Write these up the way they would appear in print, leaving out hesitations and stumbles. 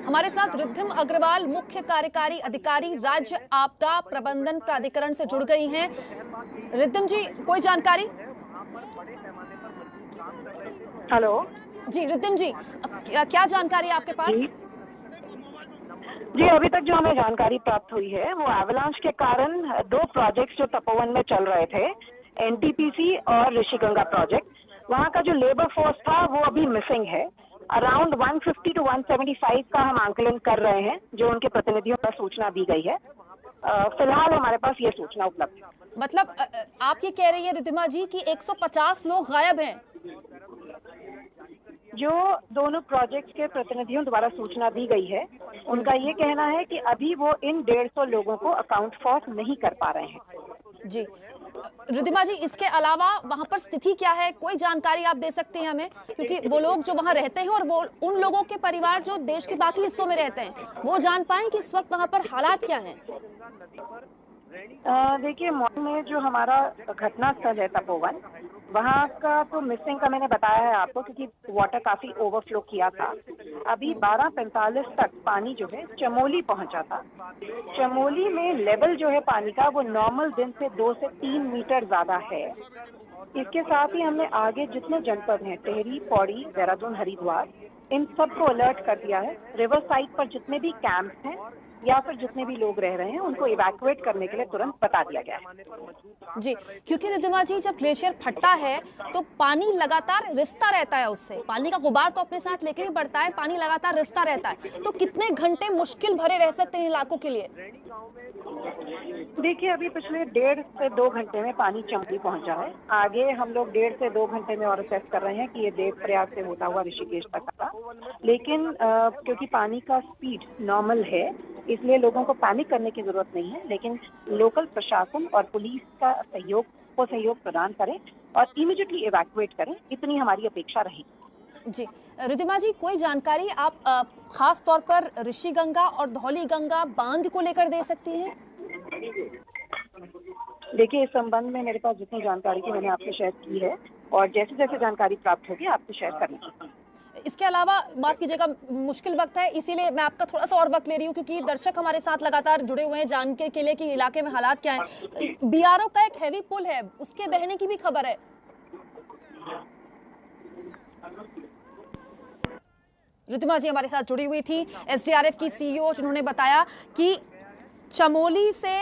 हमारे साथ रिद्धिम अग्रवाल, मुख्य कार्यकारी अधिकारी, राज्य आपदा प्रबंधन प्राधिकरण से जुड़ गई हैं। रिद्धिम जी, कोई जानकारी? हेलो जी रिद्धिम जी, क्या जानकारी है आपके पास? जी, अभी तक जो हमें जानकारी प्राप्त हुई है वो एवलांच के कारण दो प्रोजेक्ट्स जो तपोवन में चल रहे थे, एनटीपीसी और ऋषिगंगा प्रोजेक्ट, वहाँ का जो लेबर फोर्स था वो अभी मिसिंग है। अराउंड 150 to 175 का हम आंकलन कर रहे हैं, जो उनके प्रतिनिधियों को सूचना दी गई है। फिलहाल हमारे पास ये सूचना उपलब्ध है। मतलब आप ये कह रही है रिद्धिमा जी कि 150 लोग गायब हैं? जो दोनों प्रोजेक्ट्स के प्रतिनिधियों द्वारा सूचना दी गई है, उनका ये कहना है कि अभी वो इन 150 लोगों को अकाउंट फॉर नहीं कर पा रहे हैं। जी रिद्धिमा जी, इसके अलावा वहां पर स्थिति क्या है, कोई जानकारी आप दे सकते हैं हमें? क्योंकि वो लोग जो वहां रहते हैं और वो उन लोगों के परिवार जो देश के बाकी हिस्सों में रहते हैं, वो जान पाए कि इस वक्त वहां पर हालात क्या हैं? देखिए, मॉल में जो हमारा घटना स्थल है तपोवन, वहाँ का तो मिसिंग का मैंने बताया है आपको, क्योंकि वाटर काफी ओवरफ्लो किया था। अभी 12:45 तक पानी जो है चमोली पहुंचा था। चमोली में लेवल जो है पानी का वो नॉर्मल दिन से 2 से 3 मीटर ज्यादा है। इसके साथ ही हमने आगे जितने जनपद हैं, टिहरी, पौड़ी, देहरादून, हरिद्वार, इन सबको अलर्ट कर दिया है। रिवर साइड पर जितने भी कैंप्स हैं या फिर जितने भी लोग रह रहे हैं, उनको इवैक्यूएट करने के लिए तुरंत बता दिया गया है। जी, क्योंकि रिद्धिमा जी, जब ग्लेशियर फटता है तो पानी लगातार रिसता रहता है, उससे पानी का गुबार तो अपने साथ लेके ही बढ़ता है, पानी लगातार रिसता रहता है। तो कितने घंटे मुश्किल भरे रह सकते हैं इलाकों के लिए? देखिए, अभी पिछले 1.5 से 2 घंटे में पानी चमोली पहुंचा है। आगे हम लोग 1.5 से 2 घंटे में और असेस कर रहे हैं कि ये देवप्रयाग से होता हुआ ऋषिकेश तक था। लेकिन क्योंकि पानी का स्पीड नॉर्मल है, इसलिए लोगों को पैनिक करने की जरूरत नहीं है। लेकिन लोकल प्रशासन और पुलिस का सहयोग प्रदान करें और इमीडिएटली इवैक्यूएट करें, इतनी हमारी अपेक्षा रहेगी। जी रिद्धिमा जी, कोई जानकारी आप खास तौर पर ऋषिगंगा और धौलीगंगा बांध को लेकर दे सकती हैं? देखिए, इस संबंध में मेरे पास जितनी जानकारी थी मैंने आपसे शेयर की है, और जैसे जैसे जानकारी प्राप्त होगी आपसे शेयर करेंगे। इसके अलावा माफ कीजिएगा, मुश्किल वक्त है, इसीलिए मैं आपका थोड़ा सा और वक्त ले रही हूँ, क्योंकि दर्शक हमारे साथ लगातार जुड़े हुए हैं जानने के लिए कि इलाके में हालात क्या हैं। बीआरओ का एक हैवी पुल है, उसके बहने की भी खबर है। रिद्धिमा जी हमारे साथ जुड़ी हुई थी, एसडीआरएफ की सीईओ, जिन्होंने बताया कि चमोली से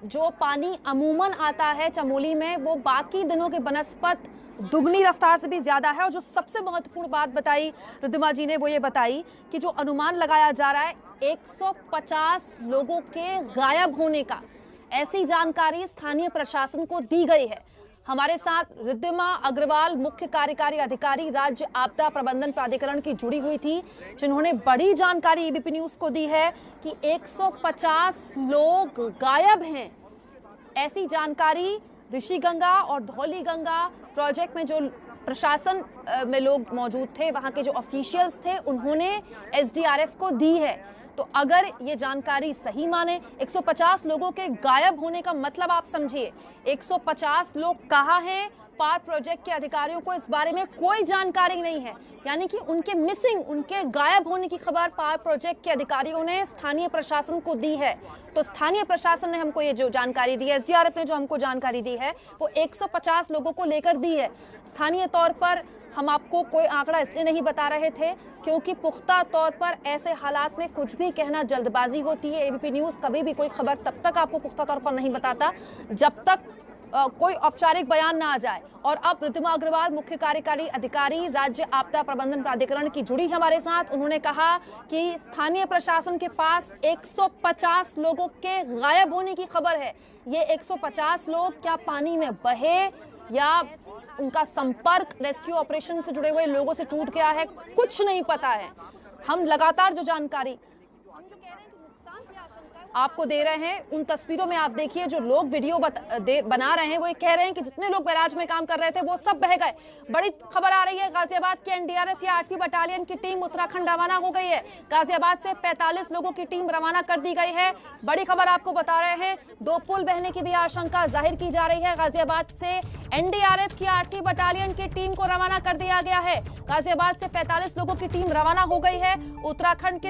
जो पानी अमूमन आता है चमोली में, वो बाकी दिनों के बनस्पत दुगनी रफ्तार से भी ज्यादा है। और जो सबसे महत्वपूर्ण बात बताई रिद्धिमा जी ने, वो ये बताई कि जो अनुमान लगाया जा रहा है 150 लोगों के गायब होने का, ऐसी जानकारी स्थानीय प्रशासन को दी गई है। हमारे साथ रिद्धिमा अग्रवाल, मुख्य कार्यकारी अधिकारी, राज्य आपदा प्रबंधन प्राधिकरण की जुड़ी हुई थी, जिन्होंने बड़ी जानकारी एबीपी न्यूज को दी है कि 150 लोग गायब हैं। ऐसी जानकारी ऋषिगंगा और धौलीगंगा प्रोजेक्ट में जो प्रशासन में लोग मौजूद थे, वहां के जो ऑफिशियल्स थे, उन्होंने एसडीआरएफ को दी है। तो अगर ये जानकारी सही माने, 150 लोगों के गायब होने का मतलब आप समझिए, 150 लोग कहाँ हैं? पार प्रोजेक्ट के अधिकारियों को इस बारे में कोई जानकारी नहीं है, यानी कि उनके मिसिंग, उनके गायब होने की खबर पार प्रोजेक्ट के अधिकारियों ने स्थानीय प्रशासन को दी है। तो स्थानीय प्रशासन ने हमको ये जो जानकारी दी है, एसडीआरएफ ने जो हमको जानकारी दी है, वो 150 लोगों को लेकर दी है। स्थानीय तौर पर हम आपको कोई आंकड़ा इसलिए नहीं बता रहे थे क्योंकि पुख्ता तौर पर ऐसे हालात में कुछ भी कहना जल्दबाजी होती है। एबीपी न्यूज़ कभी भी कोई खबर तब तक आपको पुख्ता तौर पर नहीं बताता जब तक कोई औपचारिक बयान ना आ जाए। और अब रिद्धिमा अग्रवाल, मुख्य कार्यकारी अधिकारी, राज्य आपदा प्रबंधन प्राधिकरण की जुड़ी हमारे साथ। उन्होंने कहा कि स्थानीय प्रशासन के पास 150 लोगों के गायब होने की खबर है। ये 150 लोग क्या पानी में बहे या उनका संपर्क रेस्क्यू ऑपरेशन से जुड़े हुए लोगों से टूट गया है, कुछ नहीं पता है। हम लगातार जो जानकारी, हम जो कह रहे हैं कि नुकसान की आशंका है, आपको दे रहे हैं। उन तस्वीरों में आप देखिए जो लोग वीडियो बना रहे हैं वो ये कह रहे हैं कि जितने लोग बैराज में काम कर रहे थे वो सब बह गए। बड़ी खबर आ रही है, गाजियाबाद के एनडीआरएफ की 8वीं बटालियन की टीम उत्तराखंड रवाना हो गई है। गाजियाबाद से 45 लोगों की टीम रवाना कर दी गई है। बड़ी खबर आपको बता रहे हैं, 2 पुल बहने की भी आशंका जाहिर की जा रही है। गाजियाबाद से एनडीआरएफ की 8वीं बटालियन की टीम को रवाना कर दिया गया है। गाजियाबाद से 45 लोगों की टीम रवाना हो गई है। उत्तराखंड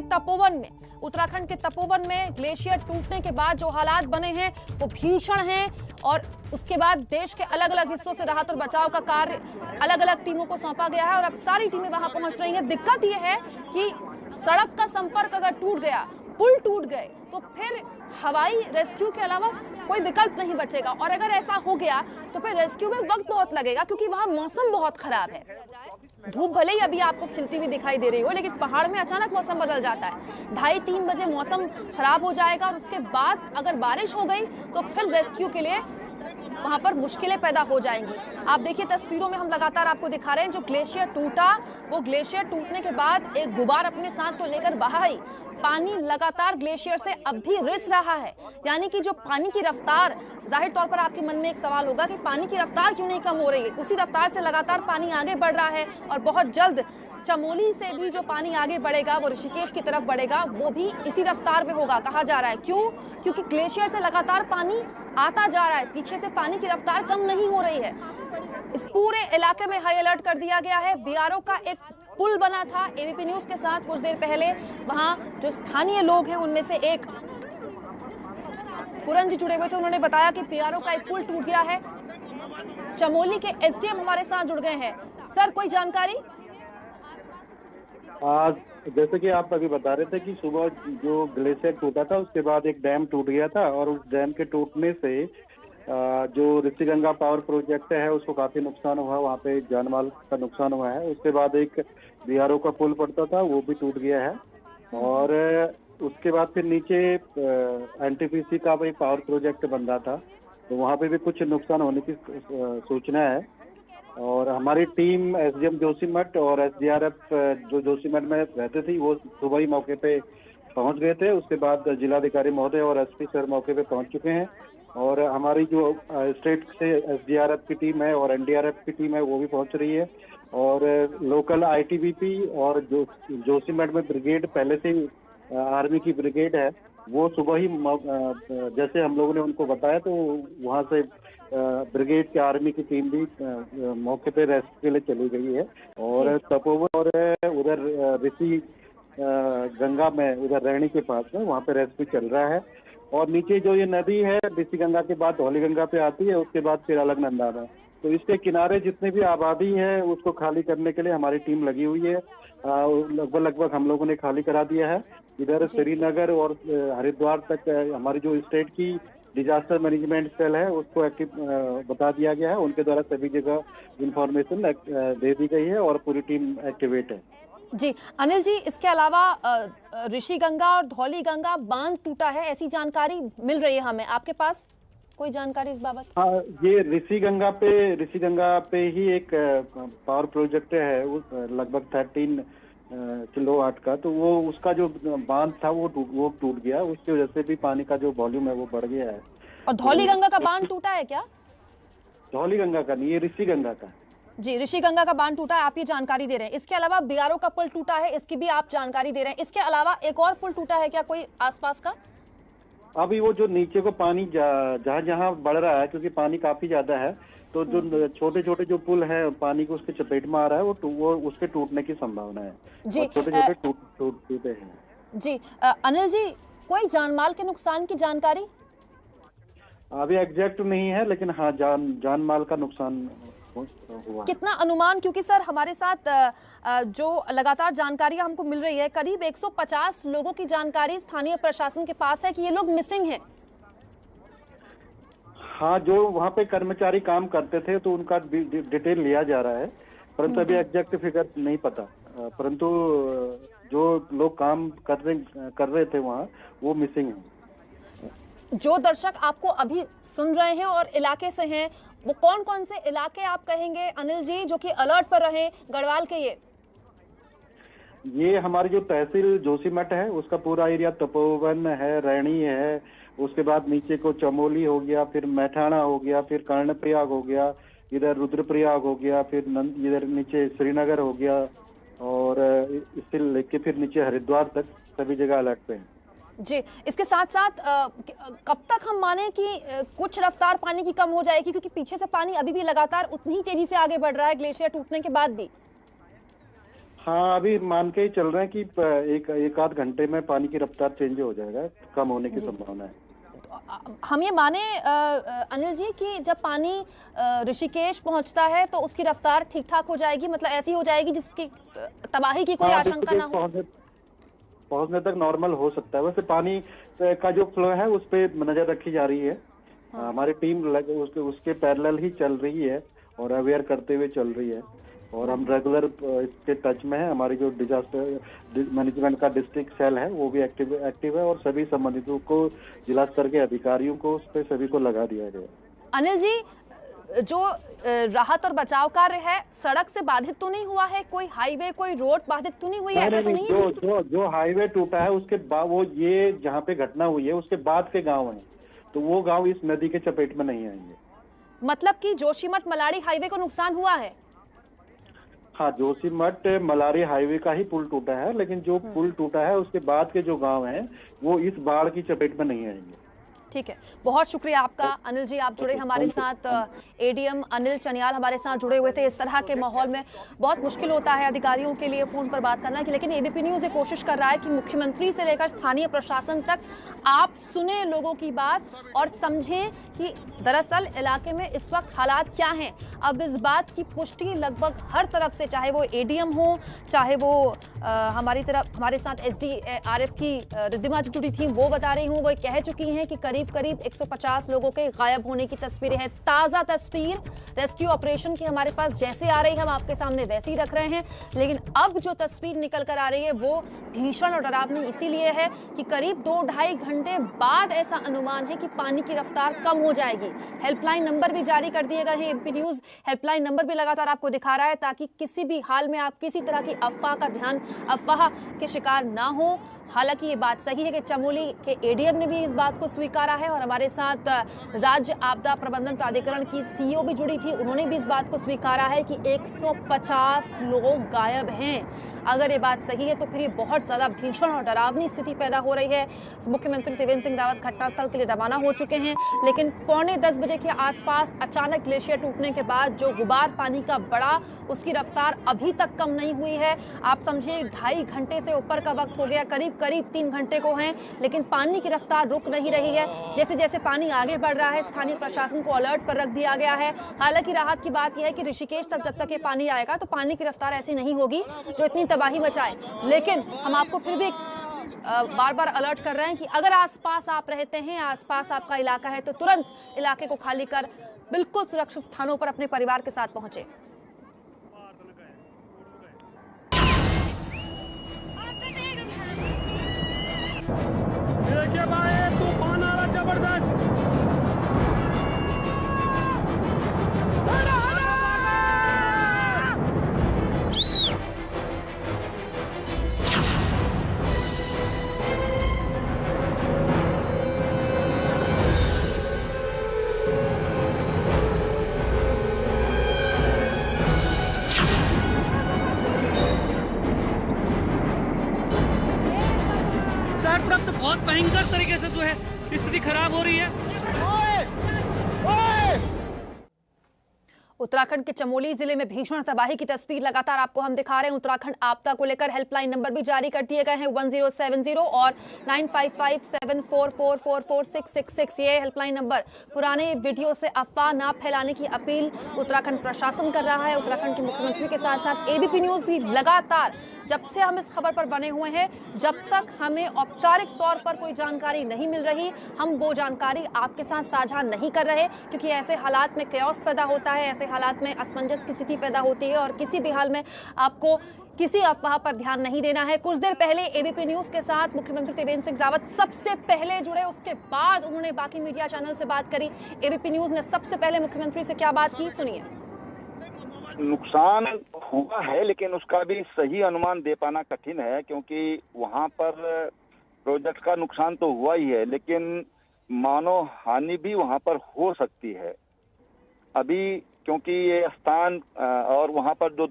के तपोवन में ग्लेशियर टूटने के बाद जो हालात बने हैं वो भीषण हैं और उसके बाद देश के अलग अलग हिस्सों से राहत और बचाव का कार्य अलग अलग टीमों को सौंपा गया है और अब सारी टीमें वहां पहुंच रही हैं। दिक्कत यह है कि सड़क का संपर्क अगर टूट गया, पुल टूट गए तो फिर हवाई रेस्क्यू के अलावा कोई विकल्प नहीं बचेगा और अगर ऐसा हो गया तो फिर रेस्क्यू में वक्त बहुत लगेगा क्योंकि वहां मौसम बहुत खराब है। धूप भले ही अभी आपको खिलती हुई दिखाई दे रही हो लेकिन पहाड़ में अचानक मौसम बदल जाता है। 2:30-3 बजे मौसम खराब हो जाएगा और उसके बाद अगर बारिश हो गई तो फिर रेस्क्यू के लिए वहां पर मुश्किलें पैदा हो जाएंगी। आप देखिए तस्वीरों में हम लगातार आपको दिखा रहे हैं जो ग्लेशियर टूटा, वो ग्लेशियर टूटने के बाद एक गुबार अपने साथ तो लेकर बहा ही पानी लगातार ग्लेशियर से अब भी रिस रहा है। यानी कि जो पानी की रफ्तार, जाहिर तौर पर आपके मन में एक सवाल होगा कि पानी की रफ्तार क्यों नहीं कम हो रही है। उसी रफ्तार से लगातार पानी आगे बढ़ रहा है और बहुत जल्द चमोली से भी जो पानी आगे बढ़ेगा वो ऋषिकेश की तरफ बढ़ेगा, वो भी इसी रफ्तार में होगा कहा जा रहा है। क्यों? क्योंकि ग्लेशियर से लगातार पानी आता जा रहा है, पीछे से पानी की रफ्तार कम नहीं हो रही है। इस पूरे इलाके में हाई अलर्ट कर दिया गया है। बीआरओ का एक पुल बना था एबीपी न्यूज के साथ कुछ देर पहले, वहां जो स्थानीय लोग हैं उनमें से एक पूरन जी जुड़े हुए थे, उन्होंने बताया कि बीआरओ का एक पुल टूट गया है। चमोली के एसडीएम हमारे साथ जुड़ गए हैं। सर कोई जानकारी? आज जैसे कि आप अभी बता रहे थे कि सुबह जो ग्लेशियर टूटा था उसके बाद एक डैम टूट गया था और उस डैम के टूटने से जो ऋषिगंगा पावर प्रोजेक्ट है उसको काफी नुकसान हुआ, वहाँ पे जान माल का नुकसान हुआ है। उसके बाद एक बीआरओ का पुल पड़ता था वो भी टूट गया है और उसके बाद फिर नीचे एनटीपीसी का भी पावर प्रोजेक्ट बन रहा था तो वहाँ पे भी कुछ नुकसान होने की सूचना है। और हमारी टीम एसडीएम जोशीमठ और एसडीआरएफ जो जोशीमठ में रहते थे वो सुबह ही मौके पे पहुंच गए थे। उसके बाद जिलाधिकारी महोदय और एसपी सर मौके पे पहुंच चुके हैं और हमारी जो स्टेट से एसडीआरएफ की टीम है और एनडीआरएफ की टीम है वो भी पहुंच रही है और लोकल आईटीबीपी और जो जोशीमठ में ब्रिगेड पहले से ही आर्मी की ब्रिगेड है वो सुबह ही जैसे हम लोगों ने उनको बताया तो वहाँ से ब्रिगेड के आर्मी की टीम भी मौके पे रेस्क्यू के लिए चली गई है और तपोवन और उधर ऋषि गंगा में उधर रैणी के पास में वहाँ पे रेस्क्यू चल रहा है। और नीचे जो ये नदी है ऋषि गंगा के बाद धौली गंगा पे आती है, उसके बाद फिर अलकनंदा में, तो इसके किनारे जितने भी आबादी है उसको खाली करने के लिए हमारी टीम लगी हुई है। लगभग हम लोगों ने खाली करा दिया है। इधर श्रीनगर और हरिद्वार तक हमारी जो स्टेट की डिजास्टर मैनेजमेंट सेल है उसको एक्टिव बता दिया गया है, उनके द्वारा सभी जगह इंफॉर्मेशन दे दी गई है और पूरी टीम एक्टिवेट है। जी अनिल जी, इसके अलावा ऋषि गंगा और धौली गंगा बांध टूटा है ऐसी जानकारी मिल रही है हमें, आपके पास कोई जानकारी इस बाबत? हाँ, ये ऋषि गंगा पे ही एक पावर प्रोजेक्ट है लगभग 13 किलोवाट का, तो वो उसका जो बांध था वो टूट गया, उसकी वजह से भी पानी का जो वॉल्यूम है वो बढ़ गया है। और धौली गंगा का बांध टूटा है क्या? धौली गंगा का नहीं, ये ऋषि गंगा का। जी, ऋषि गंगा का बांध टूटा है, आप ये जानकारी दे रहे हैं। इसके अलावा बीआरओ का पुल टूटा है, इसकी भी आप जानकारी दे रहे हैं। इसके अलावा एक और पुल टूटा है क्या कोई आसपास का? अभी वो जो नीचे को पानी जहाँ जहाँ बढ़ रहा है क्योंकि पानी काफी ज्यादा है, तो जो छोटे छोटे जो पुल है पानी को उसके चपेट में आ रहा है वो उसके टूटने की संभावना है जी। छोटे छोटे टूटे हैं जी। अनिल जी, कोई जानमाल के नुकसान की जानकारी अभी एग्जैक्ट नहीं है, लेकिन हाँ जान माल का नुकसान हुआ। कितना अनुमान? क्योंकि सर हमारे साथ जो लगातार जानकारियां हमको मिल रही है, करीब 150 लोगों की जानकारी स्थानीय प्रशासन के पास है कि ये लोग मिसिंग हैं। हाँ, जो वहाँ पे कर्मचारी काम करते थे तो उनका डिटेल लिया जा रहा है, परंतु अभी एग्जैक्ट फिगर नहीं पता। परंतु जो लोग काम कर रहे थे वहाँ वो मिसिंग हैं। जो दर्शक आपको अभी सुन रहे हैं और इलाके से हैं, वो कौन कौन से इलाके आप कहेंगे अनिल जी जो कि अलर्ट पर रहे गढ़वाल के? ये ये हमारी जो तहसील जोशीमठ है उसका पूरा एरिया, तपोवन है, रैणी है, उसके बाद नीचे को चमोली हो गया, फिर मैठाणा हो गया, फिर कर्णप्रयाग हो गया, इधर रुद्रप्रयाग हो गया, फिर इधर नीचे श्रीनगर हो गया, और इससे लेके फिर नीचे हरिद्वार तक सभी जगह अलर्ट पे हैं। जी, इसके साथ साथ कब तक हम माने कि कुछ रफ्तार पानी की कम हो जाएगी, क्योंकि पीछे से पानी अभी भी लगातार उतनी ही तेजी से आगे बढ़ रहा है ग्लेशियर टूटने के बाद भी? हाँ, अभी मान के ही चल रहे हैं कि एक आध घंटे में पानी की रफ्तार चेंज हो जाएगा, कम होने की संभावना है। हम ये माने अनिल जी कि जब पानी ऋषिकेश पहुंचता है तो उसकी रफ्तार ठीक ठाक हो जाएगी, मतलब ऐसी हो जाएगी जिसकी तबाही की कोई आशंका ना हो? पहुंचने तक नॉर्मल हो सकता है। वैसे पानी का जो फ्लो है उस पे नजर रखी जा रही है। हमारी टीम उसके पैरेलल ही चल रही है और अवेयर करते हुए चल रही है, और हम रेगुलर इसके टच में है। हमारी जो डिजास्टर मैनेजमेंट का डिस्ट्रिक्ट सेल है वो भी एक्टिव है, और सभी संबंधितों को, जिला स्तर के अधिकारियों को, उस पे सभी को लगा दिया गया। अनिल जी, जो राहत और बचाव कार्य है सड़क से बाधित तो नहीं हुआ है? कोई हाईवे, कोई रोड बाधित तो नहीं हुई? ऐसा तो नहीं? जो हाईवे टूटा है उसके बाद, वो ये जहाँ पे घटना हुई है उसके बाद के गांव हैं, तो वो गांव इस नदी के चपेट में नहीं आएंगे। मतलब कि जोशीमठ मलाड़ी हाईवे को नुकसान हुआ है? हाँ, जोशीमठ मलारी हाईवे का ही पुल टूटा है, लेकिन जो पुल टूटा है उसके बाद के जो गांव हैं वो इस बाढ़ की चपेट में नहीं आएंगे। ठीक है, बहुत शुक्रिया आपका अनिल जी, आप जुड़े हमारे साथ। एडीएम अनिल चनियाल हमारे साथ जुड़े हुए थे। इस तरह के माहौल में बहुत मुश्किल होता है अधिकारियों के लिए फोन पर बात करना, लेकिन एबीपी न्यूज़ ये कोशिश कर रहा है कि मुख्यमंत्री से लेकर स्थानीय प्रशासन तक आप सुने लोगों की बात और समझें कि दरअसल इलाके में इस वक्त हालात क्या हैं। अब इस बात की पुष्टि लगभग हर तरफ से, चाहे वो एडीएम हो, चाहे वो हमारे साथ एसडीआरएफ की रिद्धिमा जी जुड़ी थी, वो बता रही हूँ, वो कह चुकी हैं कि करीब 150 लोगों के गायब होने की तस्वीरें हैं। ताजा तस्वीर रेस्क्यू ऑपरेशन की हमारे पास जैसे आ रही है हम आपके सामने वैसे ही रख रहे हैं, लेकिन अब जो तस्वीर निकल कर आ रही है वो भीषण और डरावनी इसीलिए है कि करीब 2-2.5 घंटे बाद ऐसा अनुमान है कि पानी की रफ्तार कम हो जाएगी। हेल्पलाइन नंबर भी जारी कर दिए गए हैं। एबीपी न्यूज़ हेल्पलाइन नंबर भी लगातार आपको दिखा रहा है, ताकि किसी भी हाल में आप किसी तरह की अफवाह के शिकार ना हो। हालांकि ये बात सही है कि चमोली के एडीएम ने भी इस बात को स्वीकारा है, और हमारे साथ राज्य आपदा प्रबंधन प्राधिकरण की सीईओ भी जुड़ी थी, उन्होंने भी इस बात को स्वीकारा है कि 150 लोग गायब हैं। अगर ये बात सही है तो फिर ये बहुत ज़्यादा भीषण और डरावनी स्थिति पैदा हो रही है। मुख्यमंत्री त्रिवेंद्र सिंह रावत घटनास्थल के लिए रवाना हो चुके हैं, लेकिन 9:45 बजे के आसपास अचानक ग्लेशियर टूटने के बाद जो गुबार पानी का बढ़ा, उसकी रफ्तार अभी तक कम नहीं हुई है। आप समझिए 2.5 घंटे से ऊपर का वक्त हो गया, करीब 3 घंटे को हैं, लेकिन पानी की रफ्तार रुक नहीं रही है। जैसे जैसे पानी आगे बढ़ रहा है, स्थानीय प्रशासन को अलर्ट पर रख दिया गया है। हालांकि राहत की बात यह है कि ऋषिकेश तक जब तक ये पानी आएगा तो पानी की रफ्तार ऐसी नहीं होगी जो इतनी तबाही मचाए, लेकिन हम आपको फिर भी बार बार अलर्ट कर रहे हैं कि अगर आसपास आप रहते हैं, आसपास आपका इलाका है, तो तुरंत इलाके को खाली कर बिल्कुल सुरक्षित स्थानों पर अपने परिवार के साथ पहुंचे। देखिए भाई, तूफान आ रहा जबरदस्त। बहुत भयंकर तरीके से जो है स्थिति खराब हो रही है। उत्तराखंड के चमोली जिले में भीषण तबाही की तस्वीर लगातार आपको हम दिखा रहे हैं। उत्तराखंड आपदा को लेकर हेल्पलाइन नंबर भी जारी कर दिए गए हैं, 1070 और 955744446666। ये हेल्पलाइन नंबर। पुराने वीडियो से अफवाह ना फैलाने की अपील उत्तराखंड प्रशासन कर रहा है। उत्तराखंड के मुख्यमंत्री के साथ साथ एबीपी न्यूज़ भी लगातार, जब से हम इस खबर पर बने हुए हैं, जब तक हमें औपचारिक तौर पर कोई जानकारी नहीं मिल रही, हम वो जानकारी आपके साथ साझा नहीं कर रहे, क्योंकि ऐसे हालात में कैओस पैदा होता है, ऐसे हालात में असमंजस की स्थिति पैदा होती है, और किसी भी हाल में आपको किसी अफवाह पर ध्यान नहीं देना है। कुछ देर पहले एबीपी न्यूज़ के साथ मुख्यमंत्री त्रिवेंद्र सिंह रावत सबसे पहले जुड़े, उसके बाद उन्होंने बाकी मीडिया चैनल से बात करी। एबीपी न्यूज़ ने सबसे पहले मुख्यमंत्री से क्या बात की, सुनिए। नुकसान हुआ है, लेकिन उसका भी सही अनुमान दे पाना कठिन है, क्योंकि वहां पर प्रोजेक्ट का नुकसान तो हुआ ही है, लेकिन मानव हानि भी वहां पर हो सकती है अभी, क्योंकि ये स्थान और वहां पर जो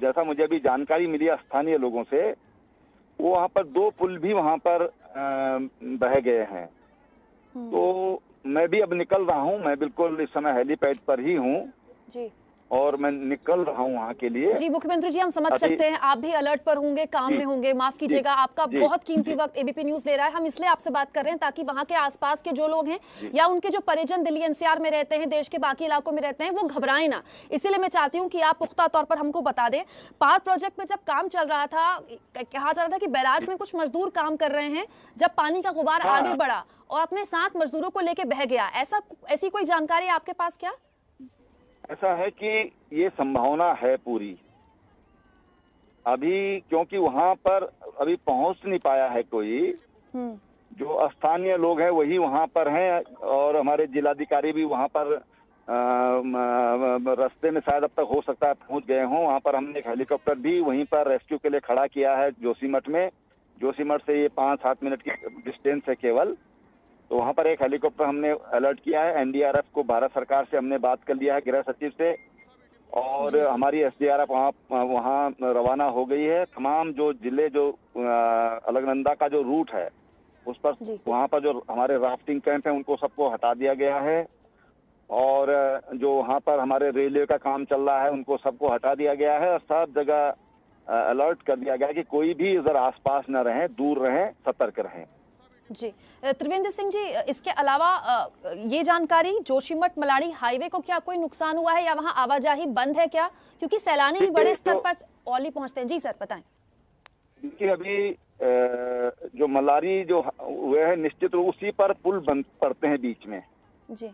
जैसा मुझे अभी जानकारी मिली है स्थानीय लोगों से, वो वहां पर 2 पुल भी वहां पर बह गए हैं। तो मैं भी अब निकल रहा हूं, मैं बिल्कुल इस समय हेलीपैड पर ही हूं जी, और मैं निकल रहा हूं वहां के लिए। जी मुख्यमंत्री जी, हम समझ सकते हैं आप भी अलर्ट पर होंगे, काम में होंगे, माफ कीजिएगा, आपका बहुत कीमती वक्त एबीपी न्यूज ले रहा है। हम इसलिए आपसे बात कर रहे हैं ताकि वहां के आसपास के जो लोग हैं या उनके जो परिजन दिल्ली एनसीआर में रहते हैं, देश के बाकी इलाकों में रहते हैं, वो घबराएं ना। इसीलिए मैं चाहती हूँ कि आप पुख्ता तौर पर हमको बता दें, पावर प्रोजेक्ट में जब काम चल रहा था, कहा जा रहा था कि बैराज में कुछ मजदूर काम कर रहे हैं, जब पानी का गुबार आगे बढ़ा और अपने साथ मजदूरों को लेके बह गया, ऐसी कोई जानकारी आपके पास क्या? ऐसा है कि ये संभावना है पूरी अभी, क्योंकि वहां पर अभी पहुंच नहीं पाया है कोई। जो स्थानीय लोग हैं वही वहां पर हैं और हमारे जिलाधिकारी भी वहां पर रास्ते में शायद अब तक हो सकता है पहुंच गए हों। वहां पर हमने एक हेलीकॉप्टर भी वहीं पर रेस्क्यू के लिए खड़ा किया है जोशीमठ में। जोशीमठ से ये 5-7 मिनट की डिस्टेंस है केवल, तो वहां पर एक हेलीकॉप्टर हमने अलर्ट किया है। एनडीआरएफ को भारत सरकार से हमने बात कर लिया है, गृह सचिव से, और हमारी एसडीआरएफ वहाँ रवाना हो गई है। तमाम जो जिले जो अलकनंदा का जो रूट है उस पर वहाँ पर जो हमारे राफ्टिंग कैंप है उनको सबको हटा दिया गया है, और जो वहाँ पर हमारे रेलवे का काम चल रहा है उनको सबको हटा दिया गया है, और सब जगह अलर्ट कर दिया गया है कि कोई भी इधर आसपास न रहें, दूर रहें, सतर्क रहें। जी त्रिवेंद्र सिंह जी, इसके अलावा ये जानकारी, जोशीमठ मलाड़ी हाईवे को क्या कोई नुकसान हुआ है या वहां आवाजाही बंद है क्या? क्योंकि सैलानी भी बड़े स्तर पर औली पहुंचते हैं। जी सर बताएं। देखिए अभी जो मलारी जो हुए है, निश्चित रूप उसी पर पुल बंद पड़ते हैं बीच में जी,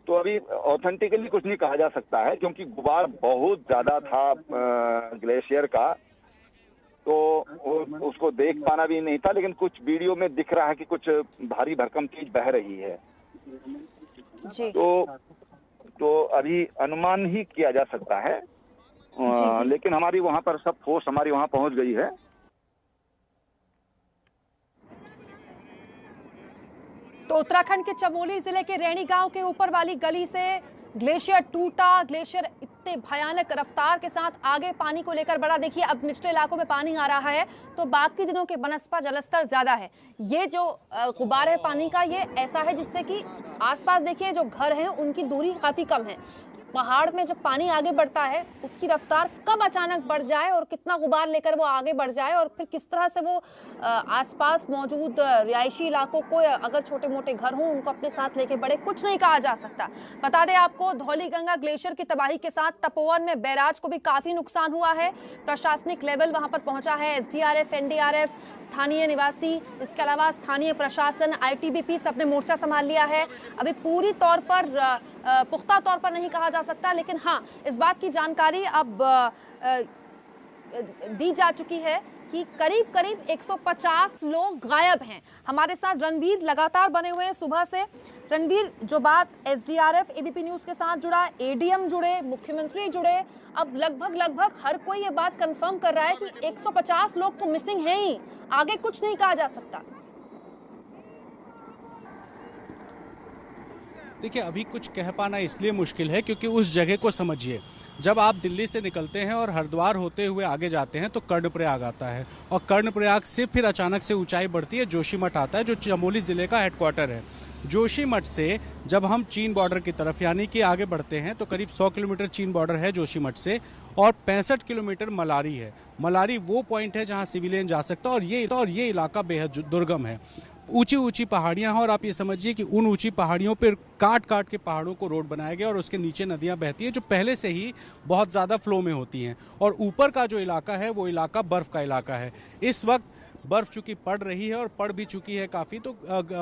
तो अभी ऑथेंटिकली कुछ नहीं कहा जा सकता है, क्योंकि गुबार बहुत ज्यादा था ग्लेशियर का, तो उसको देख पाना भी नहीं था, लेकिन कुछ वीडियो में दिख रहा है कि कुछ भारी भरकम चीज बह रही है जी। तो अभी अनुमान ही किया जा सकता है, लेकिन हमारी वहां पर सब फोर्स हमारी वहां पहुंच गई है। तो उत्तराखंड के चमोली जिले के रैणी गांव के ऊपर वाली गली से ग्लेशियर टूटा। ग्लेशियर इतने भयानक रफ्तार के साथ आगे पानी को लेकर बढ़ा। देखिए अब निचले इलाकों में पानी आ रहा है तो बाकी दिनों के बनस्पा जलस्तर ज्यादा है। ये जो गुबार है पानी का, ये ऐसा है जिससे कि आसपास देखिए जो घर हैं उनकी दूरी काफी कम है। पहाड़ में जब पानी आगे बढ़ता है उसकी रफ्तार कब अचानक बढ़ जाए और कितना गुबार लेकर वो आगे बढ़ जाए और फिर किस तरह से वो आसपास मौजूद रिहायशी इलाकों को, अगर छोटे मोटे घर हों, उनको अपने साथ लेके बढ़े, कुछ नहीं कहा जा सकता। बता दें आपको, धौलीगंगा ग्लेशियर की तबाही के साथ तपोवन में बैराज को भी काफी नुकसान हुआ है। प्रशासनिक लेवल वहां पर पहुंचा है, एसडीआरएफ, एनडीआरएफ, स्थानीय निवासी, इसके अलावा स्थानीय प्रशासन, आईटीबीपी सबने मोर्चा संभाल लिया है। अभी पूरी तौर पर पुख्ता तौर पर नहीं कहा जा सकता, लेकिन हाँ इस बात की जानकारी अब दी जा चुकी है कि करीब करीब 150 लोग गायब हैं। हमारे साथ रणवीर लगातार बने हुए हैं सुबह से। रणवीर, जो बात एसडीआरएफ, एबीपी न्यूज के साथ जुड़ा, एडीएम जुड़े, मुख्यमंत्री जुड़े, अब लगभग हर कोई ये बात कंफर्म कर रहा है कि 150 लोग तो मिसिंग हैं ही, आगे कुछ नहीं कहा जा सकता। देखिए अभी कुछ कह पाना इसलिए मुश्किल है क्योंकि उस जगह को समझिए। जब आप दिल्ली से निकलते हैं और हरिद्वार होते हुए आगे जाते हैं तो कर्णप्रयाग आता है, और कर्णप्रयाग से फिर अचानक से ऊंचाई बढ़ती है, जोशीमठ आता है जो चमोली ज़िले का हेडक्वार्टर है। जोशीमठ से जब हम चीन बॉर्डर की तरफ यानी कि आगे बढ़ते हैं तो करीब 100 किलोमीटर चीन बॉर्डर है जोशीमठ से, और 65 किलोमीटर मलारी है। मलारी वो पॉइंट है जहां सिविलियन जा सकता है, और ये इलाका बेहद दुर्गम है। ऊंची ऊंची पहाड़ियां हैं और आप ये समझिए कि उन ऊंची पहाड़ियों पर काट काट के पहाड़ों को रोड बनाया गया और उसके नीचे नदियां बहती हैं जो पहले से ही बहुत ज़्यादा फ्लो में होती हैं। और ऊपर का जो इलाका है वो इलाका बर्फ़ का इलाका है। इस वक्त बर्फ़ चूँकि पड़ रही है और पड़ भी चुकी है काफ़ी, तो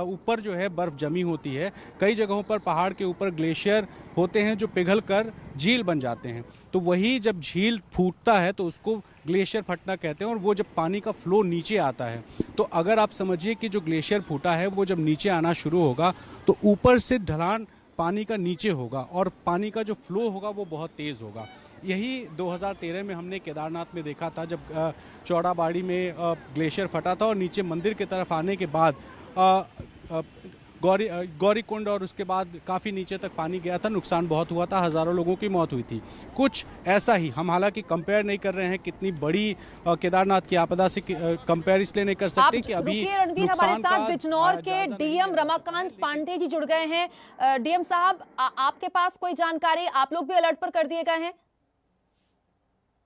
ऊपर जो है बर्फ़ जमी होती है। कई जगहों पर पहाड़ के ऊपर ग्लेशियर होते हैं जो पिघल कर झील बन जाते हैं। तो वही जब झील फूटता है तो उसको ग्लेशियर फटना कहते हैं, और वो जब पानी का फ्लो नीचे आता है तो अगर आप समझिए कि जो ग्लेशियर फूटा है वो जब नीचे आना शुरू होगा तो ऊपर से ढलान पानी का नीचे होगा और पानी का जो फ्लो होगा वो बहुत तेज़ होगा। यही 2013 में हमने केदारनाथ में देखा था, जब चौड़ाबाड़ी में ग्लेशियर फटा था और नीचे मंदिर की तरफ आने के बाद गौरीकुंड और उसके बाद काफ़ी नीचे तक पानी गया था, नुकसान बहुत हुआ था, हज़ारों लोगों की मौत हुई थी। कुछ ऐसा ही हम हालांकि कंपेयर नहीं कर रहे हैं कितनी बड़ी केदारनाथ की आपदा से कंपेयर इसलिए नहीं कर सकते कि अभी रणवीर, हमारे साथ बिजनौर के डीएम रमाकांत पांडे जी जुड़ गए हैं। डीएम साहब, आपके पास कोई जानकारी, आप लोग भी अलर्ट पर कर दिए गए हैं?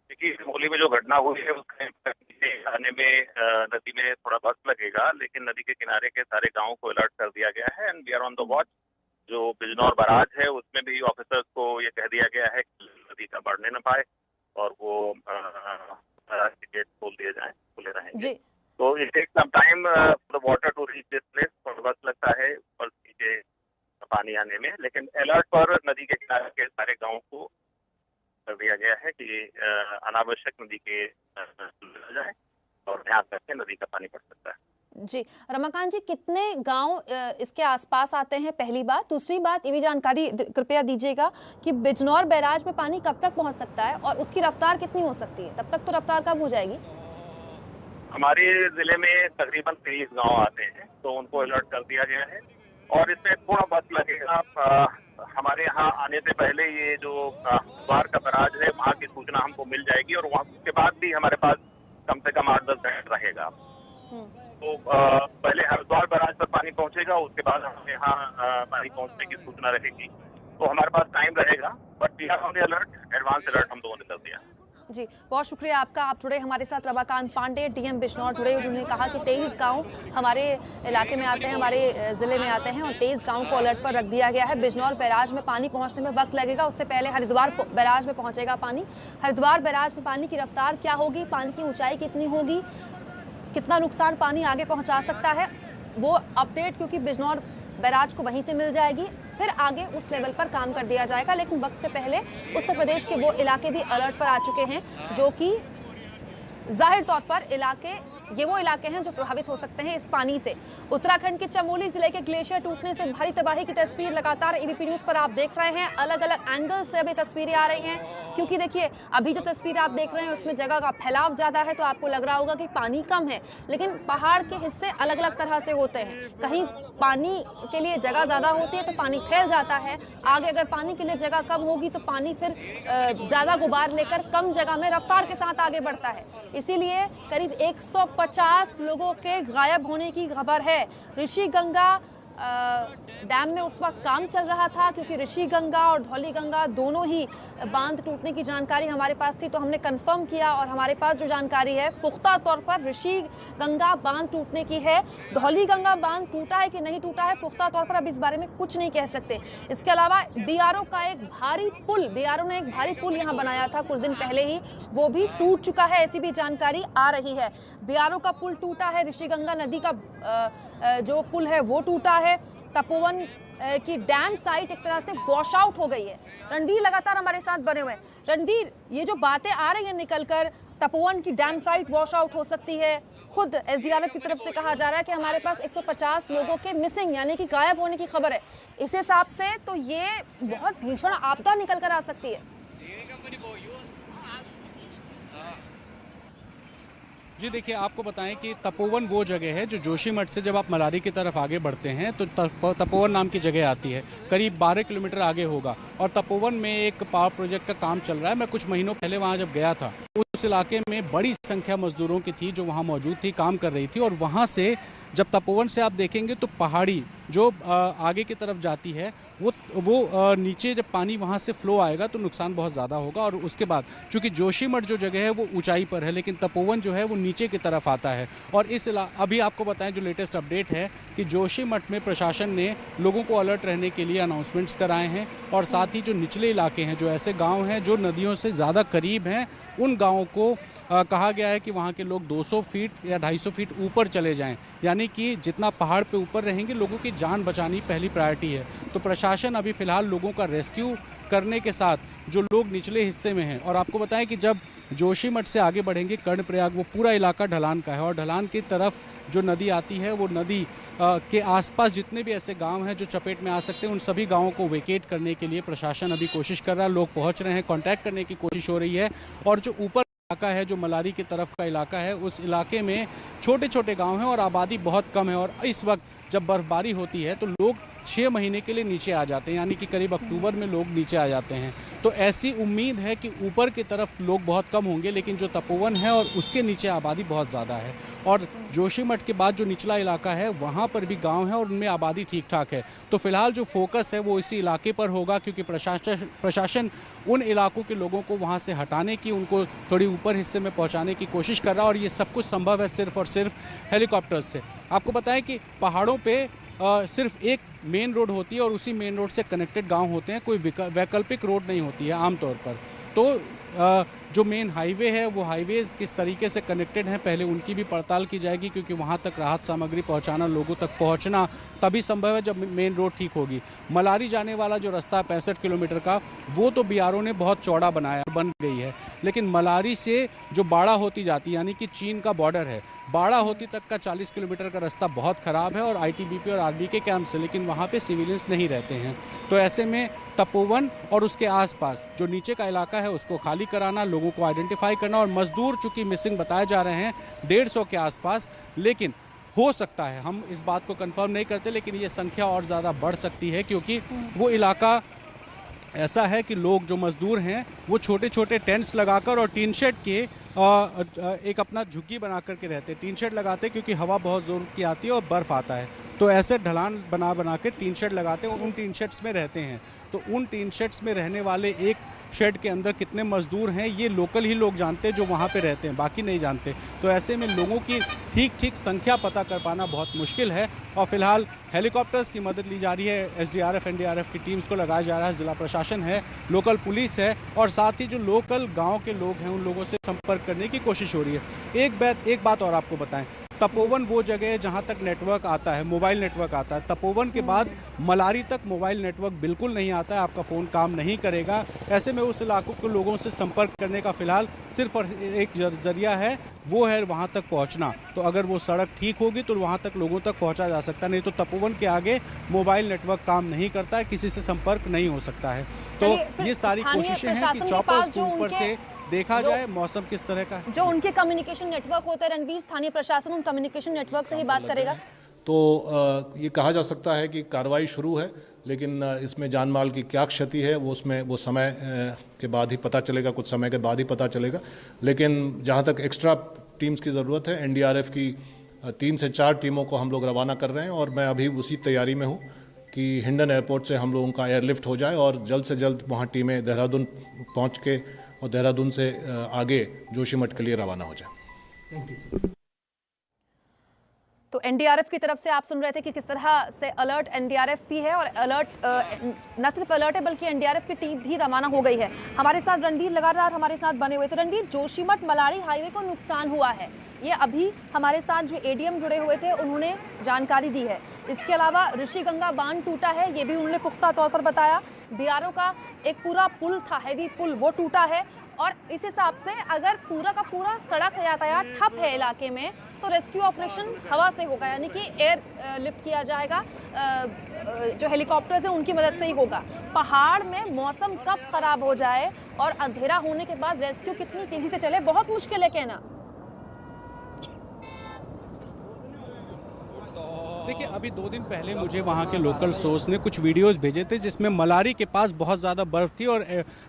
देखिए, चमोली में जो घटना हुई है उसके आने में नदी में थोड़ा वक्त लगेगा, लेकिन नदी के किनारे के सारे गांवों को अलर्ट कर दिया गया है and we are on the watch. जो बिजनौर बराज है उसमें भी ऑफिसर्स को ये कह दिया गया है कि नदी का बढ़ने न पाए और वो गेट खोल दिए जाए, खुले रहेंगे। तो it take some time for the water to reach this place, थोड़ा वक्त लगता है ऊपर नीचे पानी आने में, लेकिन अलर्ट पर नदी के किनारे के सारे गाँव को कर दिया गया है कि अनावश्यक नदी के जाए और ध्यान रखें, नदी का पानी बढ़ सकता है। जी रमाकांत जी, कितने गांव इसके आसपास आते हैं, पहली बात। दूसरी बात, ये भी जानकारी कृपया दीजिएगा कि बिजनौर बैराज में पानी कब तक पहुंच सकता है और उसकी रफ्तार कितनी हो सकती है? तब तक तो रफ्तार कब हो जाएगी? हमारे जिले में तकरीबन 30 गाँव आते हैं, तो उनको अलर्ट कर दिया गया है और इसमें थोड़ा वक्त लगेगा। हमारे यहाँ आने से पहले ये जो बार का बराज है वहाँ की सूचना हमको मिल जाएगी और वहाँ उसके बाद भी हमारे पास कम से कम 8-10 मिनट रहेगा। तो पहले हरिद्वार बराज पर पानी पहुँचेगा, उसके बाद हमारे यहाँ पानी पहुँचने की सूचना रहेगी, तो हमारे पास टाइम रहेगा, but we are on the alert, advance alert हम लोगों ने कर दिया। जी बहुत शुक्रिया आपका, आप जुड़े हमारे साथ। रमाकांत पांडे डीएम बिजनौर जुड़े, उन्होंने कहा कि 23 गांव हमारे इलाके में आते हैं, हमारे जिले में आते हैं और 23 गांव को अलर्ट पर रख दिया गया है। बिजनौर बैराज में पानी पहुंचने में वक्त लगेगा, उससे पहले हरिद्वार बैराज में पहुंचेगा पानी। हरिद्वार बैराज में पानी की रफ्तार क्या होगी, पानी की ऊंचाई कितनी होगी, कितना नुकसान पानी आगे पहुँचा सकता है, वो अपडेट क्योंकि बिजनौर बैराज को वहीं से मिल जाएगी, फिर आगे उस लेवल पर काम कर दिया जाएगा। लेकिन वक्त से पहले उत्तर प्रदेश के वो इलाके भी अलर्ट पर आ चुके हैं जो कि जाहिर तौर पर ये वो इलाके हैं जो प्रभावित हो सकते हैं इस पानी से। उत्तराखंड के चमोली जिले के ग्लेशियर टूटने से भारी तबाही की तस्वीर लगातार एबीपी न्यूज़ पर आप देख रहे हैं। अलग अलग एंगल से अभी तस्वीरें आ रही हैं, क्योंकि देखिए अभी जो तस्वीर आप देख रहे हैं उसमें जगह का फैलाव ज़्यादा है, तो आपको लग रहा होगा कि पानी कम है, लेकिन पहाड़ के हिस्से अलग अलग तरह से होते हैं। कहीं पानी के लिए जगह ज़्यादा होती है तो पानी फैल जाता है, आगे अगर पानी के लिए जगह कम होगी तो पानी फिर ज़्यादा गुबार लेकर कम जगह में रफ्तार के साथ आगे बढ़ता है। इसीलिए करीब 150 लोगों के गायब होने की खबर है। ऋषिगंगा डैम में उस वक्त काम चल रहा था, क्योंकि ऋषिगंगा और धौलीगंगा दोनों ही बांध टूटने की जानकारी हमारे पास थी, तो हमने कंफर्म किया और हमारे पास जो जानकारी है पुख्ता तौर पर ऋषिगंगा बांध टूटने की है। धौलीगंगा बांध टूटा है कि नहीं टूटा है पुख्ता तौर पर अब इस बारे में कुछ नहीं कह सकते। इसके अलावा बीआरओ का एक भारी पुल, बीआरओ ने एक भारी पुल यहाँ बनाया था कुछ दिन पहले ही, वो भी टूट चुका है, ऐसी भी जानकारी आ रही है। बीआरओ का पुल टूटा है, ऋषिगंगा नदी का जो पुल है वो टूटा है, तपोवन की डैम साइट एक तरह से वॉश आउट हो गई है। रणवीर लगातार हमारे साथ बने हुए हैं। रणवीर, ये जो बातें आ रही हैं निकलकर, तपोवन की डैम साइट वॉश आउट हो सकती है, खुद एसडीआरएफ की तरफ से कहा जा रहा है कि हमारे पास 150 लोगों के मिसिंग यानी कि गायब होने की खबर है। इस हिसाब से तो ये बहुत भीषण आपदा निकल कर आ सकती है। जी देखिए, आपको बताएं कि तपोवन वो जगह है जो जोशीमठ से जब आप मलारी की तरफ आगे बढ़ते हैं तो तपोवन नाम की जगह आती है, करीब 12 किलोमीटर आगे होगा। और तपोवन में एक पावर प्रोजेक्ट का काम चल रहा है। मैं कुछ महीनों पहले वहाँ जब गया था, उस इलाके में बड़ी संख्या मजदूरों की थी जो वहाँ मौजूद थी, काम कर रही थी। और वहाँ से जब तपोवन से आप देखेंगे तो पहाड़ी जो आगे की तरफ जाती है वो नीचे जब पानी वहाँ से फ्लो आएगा तो नुकसान बहुत ज़्यादा होगा। और उसके बाद चूँकि जोशीमठ जो जगह है वो ऊंचाई पर है, लेकिन तपोवन जो है वो नीचे की तरफ आता है। और अभी आपको बताएं जो लेटेस्ट अपडेट है कि जोशीमठ में प्रशासन ने लोगों को अलर्ट रहने के लिए अनाउंसमेंट्स कराए हैं, और साथ ही जो निचले इलाके हैं, जो ऐसे गाँव हैं जो नदियों से ज़्यादा करीब हैं, उन गाँवों को कहा गया है कि वहाँ के लोग 200 फीट या 250 फीट ऊपर चले जाएं, यानी कि जितना पहाड़ पे ऊपर रहेंगे लोगों की जान बचानी पहली प्रायोरिटी है। तो प्रशासन अभी फ़िलहाल लोगों का रेस्क्यू करने के साथ जो लोग निचले हिस्से में हैं। और आपको बताएं कि जब जोशीमठ से आगे बढ़ेंगे कर्णप्रयाग, वो पूरा इलाका ढलान का है और ढलान की तरफ जो नदी आती है वो नदी के आसपास जितने भी ऐसे गांव हैं जो चपेट में आ सकते हैं, उन सभी गांवों को वेकेट करने के लिए प्रशासन अभी कोशिश कर रहा है। लोग पहुंच रहे हैं, कांटेक्ट करने की कोशिश हो रही है। और जो ऊपर इलाका है, जो मलारी की तरफ का इलाका है, उस इलाके में छोटे छोटे गांव हैं और आबादी बहुत कम है। और इस वक्त जब बर्फबारी होती है तो लोग 6 महीने के लिए नीचे आ जाते हैं, यानी कि करीब अक्टूबर में लोग नीचे आ जाते हैं। तो ऐसी उम्मीद है कि ऊपर की तरफ लोग बहुत कम होंगे, लेकिन जो तपोवन है और उसके नीचे आबादी बहुत ज़्यादा है। और जोशीमठ के बाद जो निचला इलाका है वहाँ पर भी गांव है और उनमें आबादी ठीक ठाक है। तो फिलहाल जो फोकस है वो इसी इलाके पर होगा, क्योंकि प्रशासन उन इलाकों के लोगों को वहाँ से हटाने की, उनको थोड़ी ऊपर हिस्से में पहुँचाने की कोशिश कर रहा है। और ये सब कुछ संभव है सिर्फ और सिर्फ हेलीकॉप्टर्स से। आपको बताएं कि पहाड़ों पे सिर्फ एक मेन रोड होती है और उसी मेन रोड से कनेक्टेड गांव होते हैं, कोई वैकल्पिक रोड नहीं होती है आमतौर पर। तो जो मेन हाईवे है वो हाईवेज़ किस तरीके से कनेक्टेड हैं, पहले उनकी भी पड़ताल की जाएगी, क्योंकि वहाँ तक राहत सामग्री पहुँचाना, लोगों तक पहुँचना तभी संभव है जब मेन रोड ठीक होगी। मलारी जाने वाला जो रास्ता है 65 किलोमीटर का, वो तो बीआरओ ने बहुत चौड़ा बनाया, बन गई है। लेकिन मलारी से जो बाड़ा होती जाती है, यानी कि चीन का बॉर्डर है, बाड़ा होती तक का 40 किलोमीटर का रास्ता बहुत ख़राब है और आईटीबीपी और आरबी के कैंप से, लेकिन वहाँ पे सिविलियंस नहीं रहते हैं। तो ऐसे में तपोवन और उसके आसपास जो नीचे का इलाका है उसको खाली कराना, लोगों को आइडेंटिफाई करना। और मजदूर चूँकि मिसिंग बताए जा रहे हैं 150 के आसपास, लेकिन हो सकता है, हम इस बात को कंफर्म नहीं करते, लेकिन ये संख्या और ज़्यादा बढ़ सकती है, क्योंकि वो इलाका ऐसा है कि लोग जो मजदूर हैं वो छोटे छोटे टेंट्स लगाकर और टीन शेड के एक अपना झुग्गी बना करके रहते हैं। टीन शेड लगाते हैं क्योंकि हवा बहुत ज़ोर की आती है और बर्फ़ आता है, तो ऐसे ढलान बना के टीन शेड लगाते हैं और उन टीन शेड्स में रहते हैं। तो उन टीन शेड्स में रहने वाले एक शेड के अंदर कितने मजदूर हैं ये लोकल ही लोग जानते हैं जो वहाँ पे रहते हैं, बाकी नहीं जानते। तो ऐसे में लोगों की ठीक संख्या पता कर पाना बहुत मुश्किल है। और फिलहाल हेलीकॉप्टर्स की मदद ली जा रही है, एसडीआरएफ एनडीआरएफ की टीम्स को लगाया जा रहा है, ज़िला प्रशासन है, लोकल पुलिस है और साथ ही जो लोकल गाँव के लोग हैं उन लोगों से संपर्क करने की कोशिश हो रही है। एक बात और आपको बताएं, तपोवन वो जगह है जहां तक नेटवर्क आता है, मोबाइल नेटवर्क आता है। तपोवन के बाद मलारी तक मोबाइल नेटवर्क बिल्कुल नहीं आता है, आपका फ़ोन काम नहीं करेगा। ऐसे में उस इलाकों के लोगों से संपर्क करने का फ़िलहाल सिर्फ एक जरिया है, वो है वहां तक पहुंचना। तो अगर वो सड़क ठीक होगी तो वहां तक लोगों तक पहुंचा जा सकता है, नहीं तो तपोवन के आगे मोबाइल नेटवर्क काम नहीं करता है, किसी से संपर्क नहीं हो सकता है। तो ये सारी कोशिशें हैं कि चॉपर्स को ऊपर से देखा जाए मौसम किस तरह का है। जो उनके कम्युनिकेशन नेटवर्क होता है रणवीर, स्थानीय प्रशासन उन कम्युनिकेशन नेटवर्क से ही बात करेगा। तो ये कहा जा सकता है कि कार्रवाई शुरू है, लेकिन इसमें जान माल की क्या क्षति है वो समय के बाद ही पता चलेगा, कुछ समय के बाद ही पता चलेगा। लेकिन जहाँ तक एक्स्ट्रा टीम्स की ज़रूरत है, एनडीआरएफ की 3 से 4 टीमों को हम लोग रवाना कर रहे हैं और मैं अभी उसी तैयारी में हूँ कि हिंडन एयरपोर्ट से हम लोगों का एयरलिफ्ट हो जाए और जल्द से जल्द वहाँ टीमें देहरादून पहुँच के और देहरादून से आगे जोशीमठ के लिए रवाना हो जाए। तो एनडीआरएफ की तरफ से आप सुन रहे थे कि किस तरह से अलर्ट एनडीआरएफ भी है और अलर्ट न सिर्फ अलर्ट है बल्कि एनडीआरएफ की टीम भी रवाना हो गई है। हमारे साथ रणवीर लगातार हमारे साथ बने हुए थे। रणवीर, जोशीमठ मलारी हाईवे को नुकसान हुआ है, ये अभी हमारे साथ जो एडीएम जुड़े हुए थे उन्होंने जानकारी दी है। इसके अलावा ऋषिगंगा बांध टूटा है, ये भी उन्होंने पुख्ता तौर पर बताया। बीआरओ का एक पूरा पुल था, हैवी पुल, वो टूटा है और इस हिसाब से अगर पूरा का पूरा सड़क यातायात ठप है इलाके में तो रेस्क्यू ऑपरेशन हवा से होगा, यानी कि एयर लिफ्ट किया जाएगा, जो हेलीकॉप्टर्स हैं उनकी मदद से ही होगा। पहाड़ में मौसम कब खराब हो जाए और अंधेरा होने के बाद रेस्क्यू कितनी तेजी से चले, बहुत मुश्किल है कहना। देखिए, अभी 2 दिन पहले मुझे वहाँ के लोकल सोर्स ने कुछ वीडियोस भेजे थे जिसमें मलारी के पास बहुत ज़्यादा बर्फ़ थी और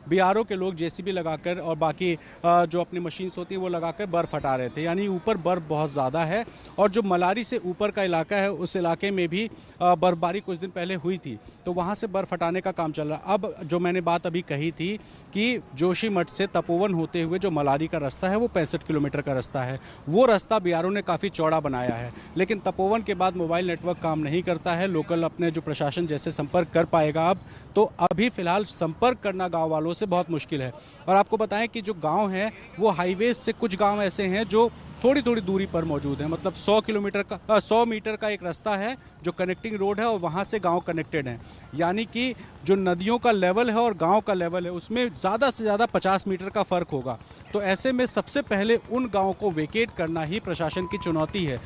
बीआरओ के लोग जेसीबी लगाकर और बाकी जो अपनी मशीन्स होती हैं वो लगाकर बर्फ़ हटा रहे थे, यानी ऊपर बर्फ़ बहुत ज़्यादा है। और जो मलारी से ऊपर का इलाका है उस इलाके में भी बर्फ़बारी कुछ दिन पहले हुई थी, तो वहाँ से बर्फ़ हटाने का काम चल रहा। अब जो मैंने बात अभी कही थी कि जोशीमठ से तपोवन होते हुए जो मलारी का रास्ता है वो 65 किलोमीटर का रास्ता है, वो रास्ता बीआरओ ने काफ़ी चौड़ा बनाया है, लेकिन तपोवन के बाद मोबाइल मोबाइल नेटवर्क काम नहीं करता है। लोकल अपने जो प्रशासन जैसे संपर्क कर पाएगा अब, तो अभी फ़िलहाल संपर्क करना गांव वालों से बहुत मुश्किल है। और आपको बताएं कि जो गांव हैं वो हाईवे से कुछ गांव ऐसे हैं जो थोड़ी थोड़ी दूरी पर मौजूद है। मतलब 100 मीटर का एक रास्ता है जो कनेक्टिंग रोड है और वहाँ से गांव कनेक्टेड हैं। यानी कि जो नदियों का लेवल है और गांव का लेवल है उसमें ज़्यादा से ज़्यादा 50 मीटर का फ़र्क होगा। तो ऐसे में सबसे पहले उन गाँव को वेकेट करना ही प्रशासन की चुनौती है।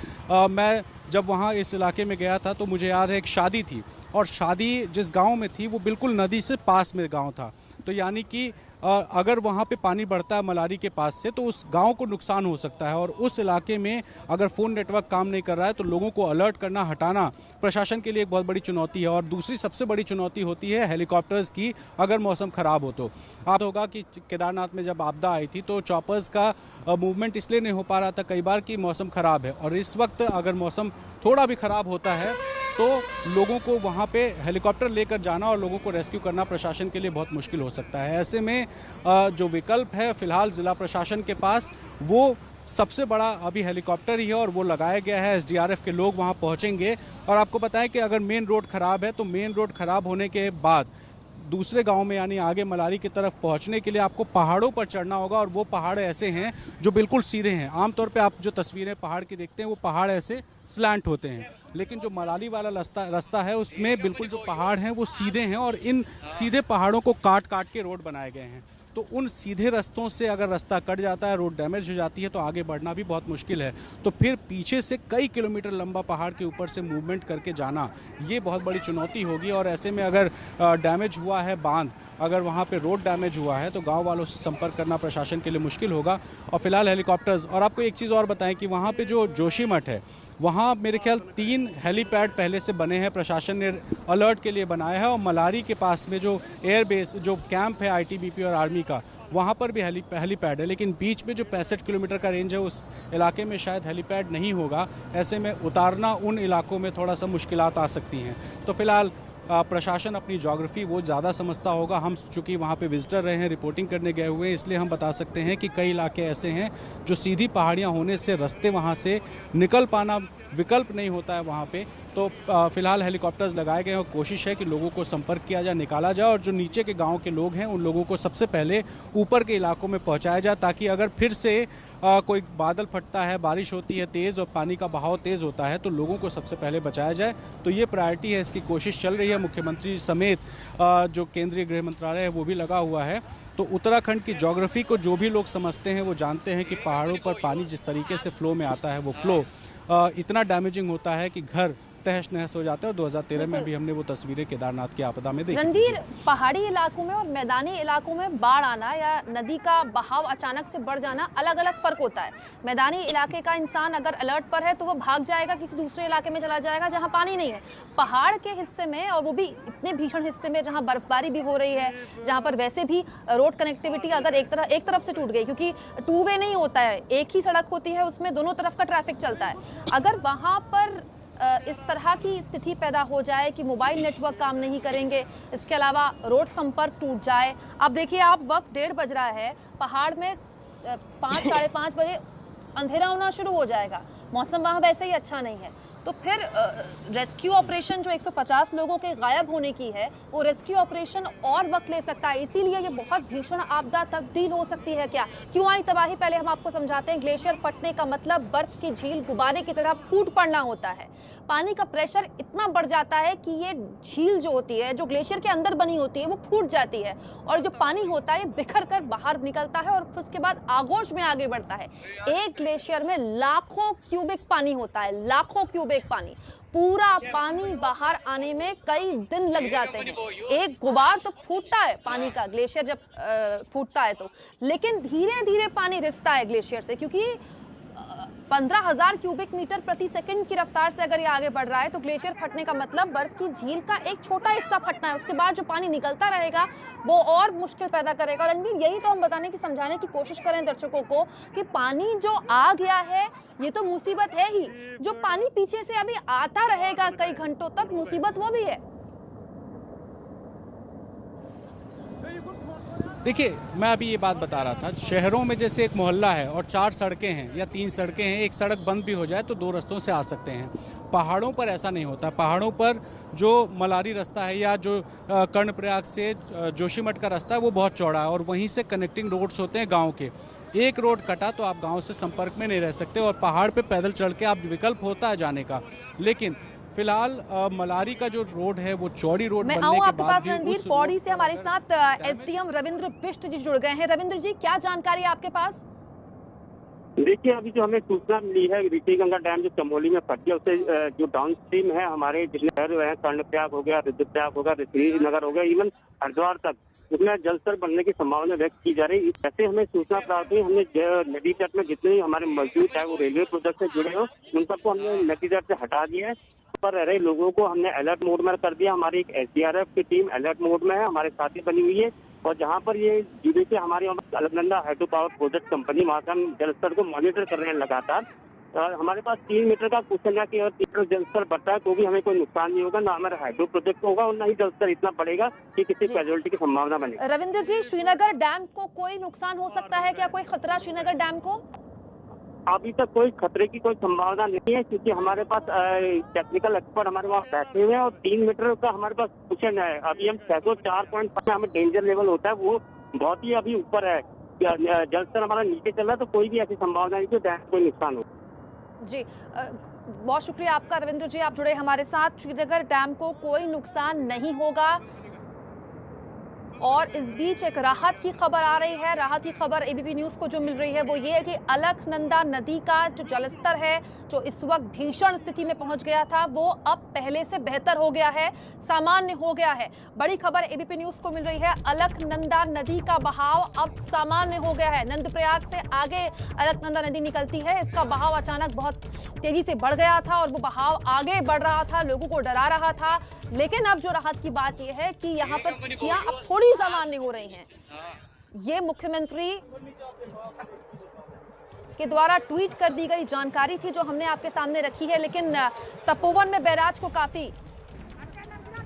मैं जब वहाँ इस इलाके में गया था तो मुझे याद है एक शादी थी, और शादी जिस गाँव में थी वो बिल्कुल नदी से पास में गाँव था। तो यानी कि अगर वहाँ पे पानी बढ़ता है मलारी के पास से तो उस गांव को नुकसान हो सकता है। और उस इलाके में अगर फ़ोन नेटवर्क काम नहीं कर रहा है तो लोगों को अलर्ट करना, हटाना प्रशासन के लिए एक बहुत बड़ी चुनौती है। और दूसरी सबसे बड़ी चुनौती होती है हेलीकॉप्टर्स की, अगर मौसम ख़राब हो तो। आप होगा कि केदारनाथ में जब आपदा आई थी तो चॉपर्स का मूवमेंट इसलिए नहीं हो पा रहा था कई बार कि मौसम ख़राब है, और इस वक्त अगर मौसम थोड़ा भी ख़राब होता है तो लोगों को वहाँ पे हेलीकॉप्टर लेकर जाना और लोगों को रेस्क्यू करना प्रशासन के लिए बहुत मुश्किल हो सकता है। ऐसे में जो विकल्प है फ़िलहाल ज़िला प्रशासन के पास वो सबसे बड़ा अभी हेलीकॉप्टर ही है, और वो लगाया गया है। SDRF के लोग वहाँ पहुँचेंगे। और आपको बताएं कि अगर मेन रोड ख़राब है तो मेन रोड ख़राब होने के बाद दूसरे गांव में यानी आगे मलारी की तरफ पहुंचने के लिए आपको पहाड़ों पर चढ़ना होगा, और वो पहाड़ ऐसे हैं जो बिल्कुल सीधे हैं। आमतौर पे आप जो तस्वीरें पहाड़ की देखते हैं वो पहाड़ ऐसे स्लैंट होते हैं, लेकिन जो मलारी वाला रास्ता है उसमें बिल्कुल जो पहाड़ हैं वो सीधे हैं, और इन सीधे पहाड़ों को काट काट के रोड बनाए गए हैं। तो उन सीधे रास्तों से अगर रास्ता कट जाता है, रोड डैमेज हो जाती है, तो आगे बढ़ना भी बहुत मुश्किल है। तो फिर पीछे से कई किलोमीटर लंबा पहाड़ के ऊपर से मूवमेंट करके जाना ये बहुत बड़ी चुनौती होगी। और ऐसे में अगर डैमेज हुआ है बांध, अगर वहाँ पे रोड डैमेज हुआ है तो गांव वालों से संपर्क करना प्रशासन के लिए मुश्किल होगा। और फिलहाल हेलीकॉप्टर्स, और आपको एक चीज़ और बताएं कि वहाँ पे जो जोशीमठ है वहाँ मेरे ख्याल 3 हेलीपैड पहले से बने हैं, प्रशासन ने अलर्ट के लिए बनाया है। और मलारी के पास में जो एयरबेस, जो कैंप है ITBP और आर्मी का, वहाँ पर भी हेलीपैड है, लेकिन बीच में जो 65 किलोमीटर का रेंज है उस इलाके में शायद हेलीपैड नहीं होगा। ऐसे में उतारना उन इलाकों में थोड़ा सा मुश्किलात आ सकती हैं। तो फिलहाल प्रशासन अपनी ज्योग्राफी वो ज़्यादा समझता होगा। हम चूँकि वहाँ पे विजिटर रहे हैं, रिपोर्टिंग करने गए हुए हैं, इसलिए हम बता सकते हैं कि कई इलाके ऐसे हैं जो सीधी पहाड़ियाँ होने से रास्ते वहाँ से निकल पाना विकल्प नहीं होता है वहाँ पे। तो फिलहाल हेलीकॉप्टर्स लगाए गए हैं और कोशिश है कि लोगों को संपर्क किया जाए, निकाला जाए, और जो नीचे के गांव के लोग हैं उन लोगों को सबसे पहले ऊपर के इलाकों में पहुंचाया जाए, ताकि अगर फिर से कोई बादल फटता है, बारिश होती है तेज़ और पानी का बहाव तेज़ होता है तो लोगों को सबसे पहले बचाया जाए। तो ये प्रायोरिटी है, इसकी कोशिश चल रही है। मुख्यमंत्री समेत जो केंद्रीय गृह मंत्रालय है वो भी लगा हुआ है। तो उत्तराखंड की ज्योग्राफी को जो भी लोग समझते हैं वो जानते हैं कि पहाड़ों पर पानी जिस तरीके से फ्लो में आता है वो फ्लो इतना डैमेजिंग होता है कि घर तहस नहस हो जाते हैं। और 2013 में भी हमने वो तस्वीरें केदारनाथ की आपदा में देखी। रणधीर, पहाड़ी इलाकों में और मैदानी इलाकों में बाढ़ आना या नदी का बहाव अचानक से बढ़ जाना अलग अलग फर्क होता है। मैदानी इलाके का इंसान अगर अलर्ट पर है तो वो भाग जाएगा, किसी दूसरे इलाके में चला जाएगा जहां पानी नहीं है। पहाड़ के हिस्से में, और वो भी इतने भीषण हिस्से में जहां बर्फबारी भी हो रही है, जहां पर वैसे भी रोड कनेक्टिविटी अगर एक तरफ से टूट गई, क्योंकि 2 वे नहीं होता है, एक ही सड़क होती है, उसमें दोनों तरफ का ट्रैफिक चलता है। अगर वहां पर इस तरह की स्थिति पैदा हो जाए कि मोबाइल नेटवर्क काम नहीं करेंगे, इसके अलावा रोड संपर्क टूट जाए। अब देखिए, आप वक्त 1:30 बज रहा है, पहाड़ में 5 साढ़े 5 बजे अंधेरा होना शुरू हो जाएगा। मौसम वहाँ वैसे ही अच्छा नहीं है, तो फिर रेस्क्यू ऑपरेशन जो 150 लोगों के गायब होने की है, वो रेस्क्यू ऑपरेशन और वक्त ले सकता है। इसीलिए ये बहुत भीषण आपदा तब्दील हो सकती है। क्या क्यों आई तबाही, पहले हम आपको समझाते हैं। ग्लेशियर फटने का मतलब बर्फ की झील गुब्बारे की तरह फूट पड़ना होता है। पानी का प्रेशर इतना बढ़ जाता है कि ये झील जो होती है, जो ग्लेशियर के अंदर बनी होती है, वो फूट जाती है, और जो पानी होता है बिखर कर बाहर निकलता है और फिर उसके बाद आगोश में आगे बढ़ता है। एक ग्लेशियर में लाखों क्यूबिक पानी होता है, लाखों क्यूबिक पानी। पूरा पानी बाहर आने में कई दिन लग जाते हैं। एक गुबार तो फूटता है पानी का, ग्लेशियर जब फूटता है तो, लेकिन धीरे धीरे पानी रिसता है ग्लेशियर से, क्योंकि 15,000 क्यूबिक मीटर प्रति सेकंड की रफ्तार से अगर ये आगे बढ़ रहा है तो ग्लेशियर फटने का मतलब बर्फ की झील का एक छोटा हिस्सा फटना है। उसके बाद जो पानी निकलता रहेगा वो और मुश्किल पैदा करेगा। रणवीर, यही तो हम बताने की, समझाने की कोशिश करें दर्शकों को कि पानी जो आ गया है ये तो मुसीबत है ही, जो पानी पीछे से अभी आता रहेगा कई घंटों तक, मुसीबत वो भी है। देखिए, मैं अभी ये बात बता रहा था, शहरों में जैसे एक मोहल्ला है और 4 सड़कें हैं या 3 सड़कें हैं, एक सड़क बंद भी हो जाए तो 2 रास्तों से आ सकते हैं। पहाड़ों पर ऐसा नहीं होता। पहाड़ों पर जो मलारी रास्ता है या जो कर्णप्रयाग से जोशीमठ का रास्ता है वो बहुत चौड़ा है और वहीं से कनेक्टिंग रोड्स होते हैं गाँव के। एक रोड कटा तो आप गांव से संपर्क में नहीं रह सकते और पहाड़ पे पैदल चढ़ के आप विकल्प होता है जाने का। लेकिन फिलहाल मलारी का जो रोड है वो चौड़ी रोड बनने के बाद भी रणवीर, पौड़ी से हमारे साथ एसडीएम रविंद्र बिष्ट जी जुड़ गए हैं। रविंद्र जी, क्या जानकारी है आपके पास? देखिए, अभी जो हमें सूचना मिली है, ऋषिगंगा डैम जो चमोली में फट गया, उससे जो डाउन स्ट्रीम है हमारे जितने शहर हैं, कर्णप्रयाग हो गया, रुद्रप्रयाग हो गया, श्रीनगर हो गया, इवन हरिद्वार तक, उसमें जलस्तर बढ़ने की संभावना व्यक्त की जा रही है। ऐसे हमें सूचना प्राप्त हुई। हमने नदी तट में जितने हमारे मजदूर चाहे वो रेलवे प्रोजेक्ट से जुड़े हो, उन सबको हमने नदी तट से हटा दिया है। पर रह रहे लोगों को हमने अलर्ट मोड में कर दिया। हमारी एक एसडीआरएफ की टीम अलर्ट मोड में है, हमारे साथी बनी हुई है और जहाँ पर ये जुड़े थे हमारी Alaknanda hydro power project company, वहाँ से हम जलस्तर को मॉनिटर कर रहे हैं लगातार। हमारे पास 3 मीटर का क्वेश्चन है कि अगर 3 मीटर जलस्तर बढ़ता है तो भी हमें कोई नुकसान नहीं होगा, ना हमारे हाइड्रो प्रोजेक्ट होगा और ना ही जलस्तर इतना बढ़ेगा कि किसी कैजुअलिटी की संभावना बने। रविंद्र जी, श्रीनगर डैम को कोई नुकसान हो सकता है क्या? कोई खतरा श्रीनगर डैम को? अभी तक कोई खतरे की कोई संभावना नहीं है, क्योंकि हमारे पास टेक्निकल एक्सपर्ट हमारे वहाँ बैठे हुए हैं और 3 मीटर का हमारे पास क्वेश्चन है। अभी हम 604.5 हमें डेंजर लेवल होता है, वो बहुत ही अभी ऊपर है। जलस्तर हमारा नीचे चल रहा है, तो कोई भी ऐसी संभावना नहीं कि डैम कोई नुकसान हो। जी, बहुत शुक्रिया आपका रविंद्र जी, आप जुड़े हमारे साथ। श्रीनगर डैम को कोई नुकसान नहीं होगा। और इस बीच एक राहत की खबर आ रही है। राहत की खबर एबीपी न्यूज़ को जो मिल रही है वो ये है कि अलकनंदा नदी का जो जलस्तर है, जो इस वक्त भीषण स्थिति में पहुंच गया था, वो अब पहले से बेहतर हो गया है, सामान्य हो गया है। बड़ी खबर एबीपी न्यूज़ को मिल रही है, अलकनंदा नदी का बहाव अब सामान्य हो गया है। नंदप्रयाग से आगे अलकनंदा नदी निकलती है, इसका बहाव अचानक बहुत तेजी से बढ़ गया था और वो बहाव आगे बढ़ रहा था, लोगों को डरा रहा था। लेकिन अब जो राहत की बात यह है कि यहाँ पर स्थितियां अब थोड़ी सामान्य हो रही हैं। ये मुख्यमंत्री के द्वारा ट्वीट कर दी गई जानकारी थी जो हमने आपके सामने रखी है, लेकिन तपोवन में बैराज को काफी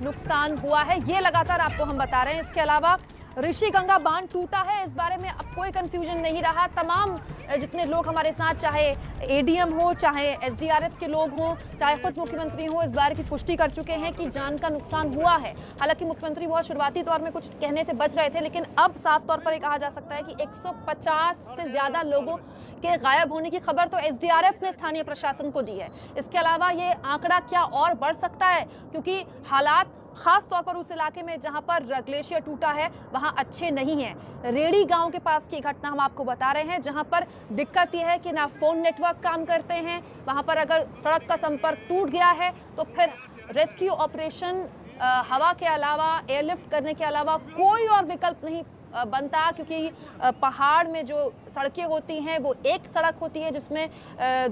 नुकसान हुआ है, ये लगातार आपको हम बता रहे हैं। इसके अलावा ऋषिगंगा बांध टूटा है, इस बारे में अब कोई कंफ्यूजन नहीं रहा। तमाम जितने लोग हमारे साथ, चाहे एडीएम हो, चाहे एसडीआरएफ के लोग हों, चाहे खुद मुख्यमंत्री हो, इस बारे की पुष्टि कर चुके हैं कि जान का नुकसान हुआ है। हालांकि मुख्यमंत्री बहुत शुरुआती तौर में कुछ कहने से बच रहे थे, लेकिन अब साफ तौर पर ये कहा जा सकता है कि 150 से ज्यादा लोगों के गायब होने की खबर तो एसडीआरएफ ने स्थानीय प्रशासन को दी है। इसके अलावा ये आंकड़ा क्या और बढ़ सकता है, क्योंकि हालात खास तौर पर उस इलाके में जहां पर ग्लेशियर टूटा है वहां अच्छे नहीं है। रेड़ी गांव के पास की घटना हम आपको बता रहे हैं, जहां पर दिक्कत यह है कि ना फोन नेटवर्क काम करते हैं, वहां पर अगर सड़क का संपर्क टूट गया है तो फिर रेस्क्यू ऑपरेशन हवा के अलावा, एयरलिफ्ट करने के अलावा कोई और विकल्प नहीं बनता, क्योंकि पहाड़ में जो सड़कें होती हैं वो एक सड़क होती है जिसमें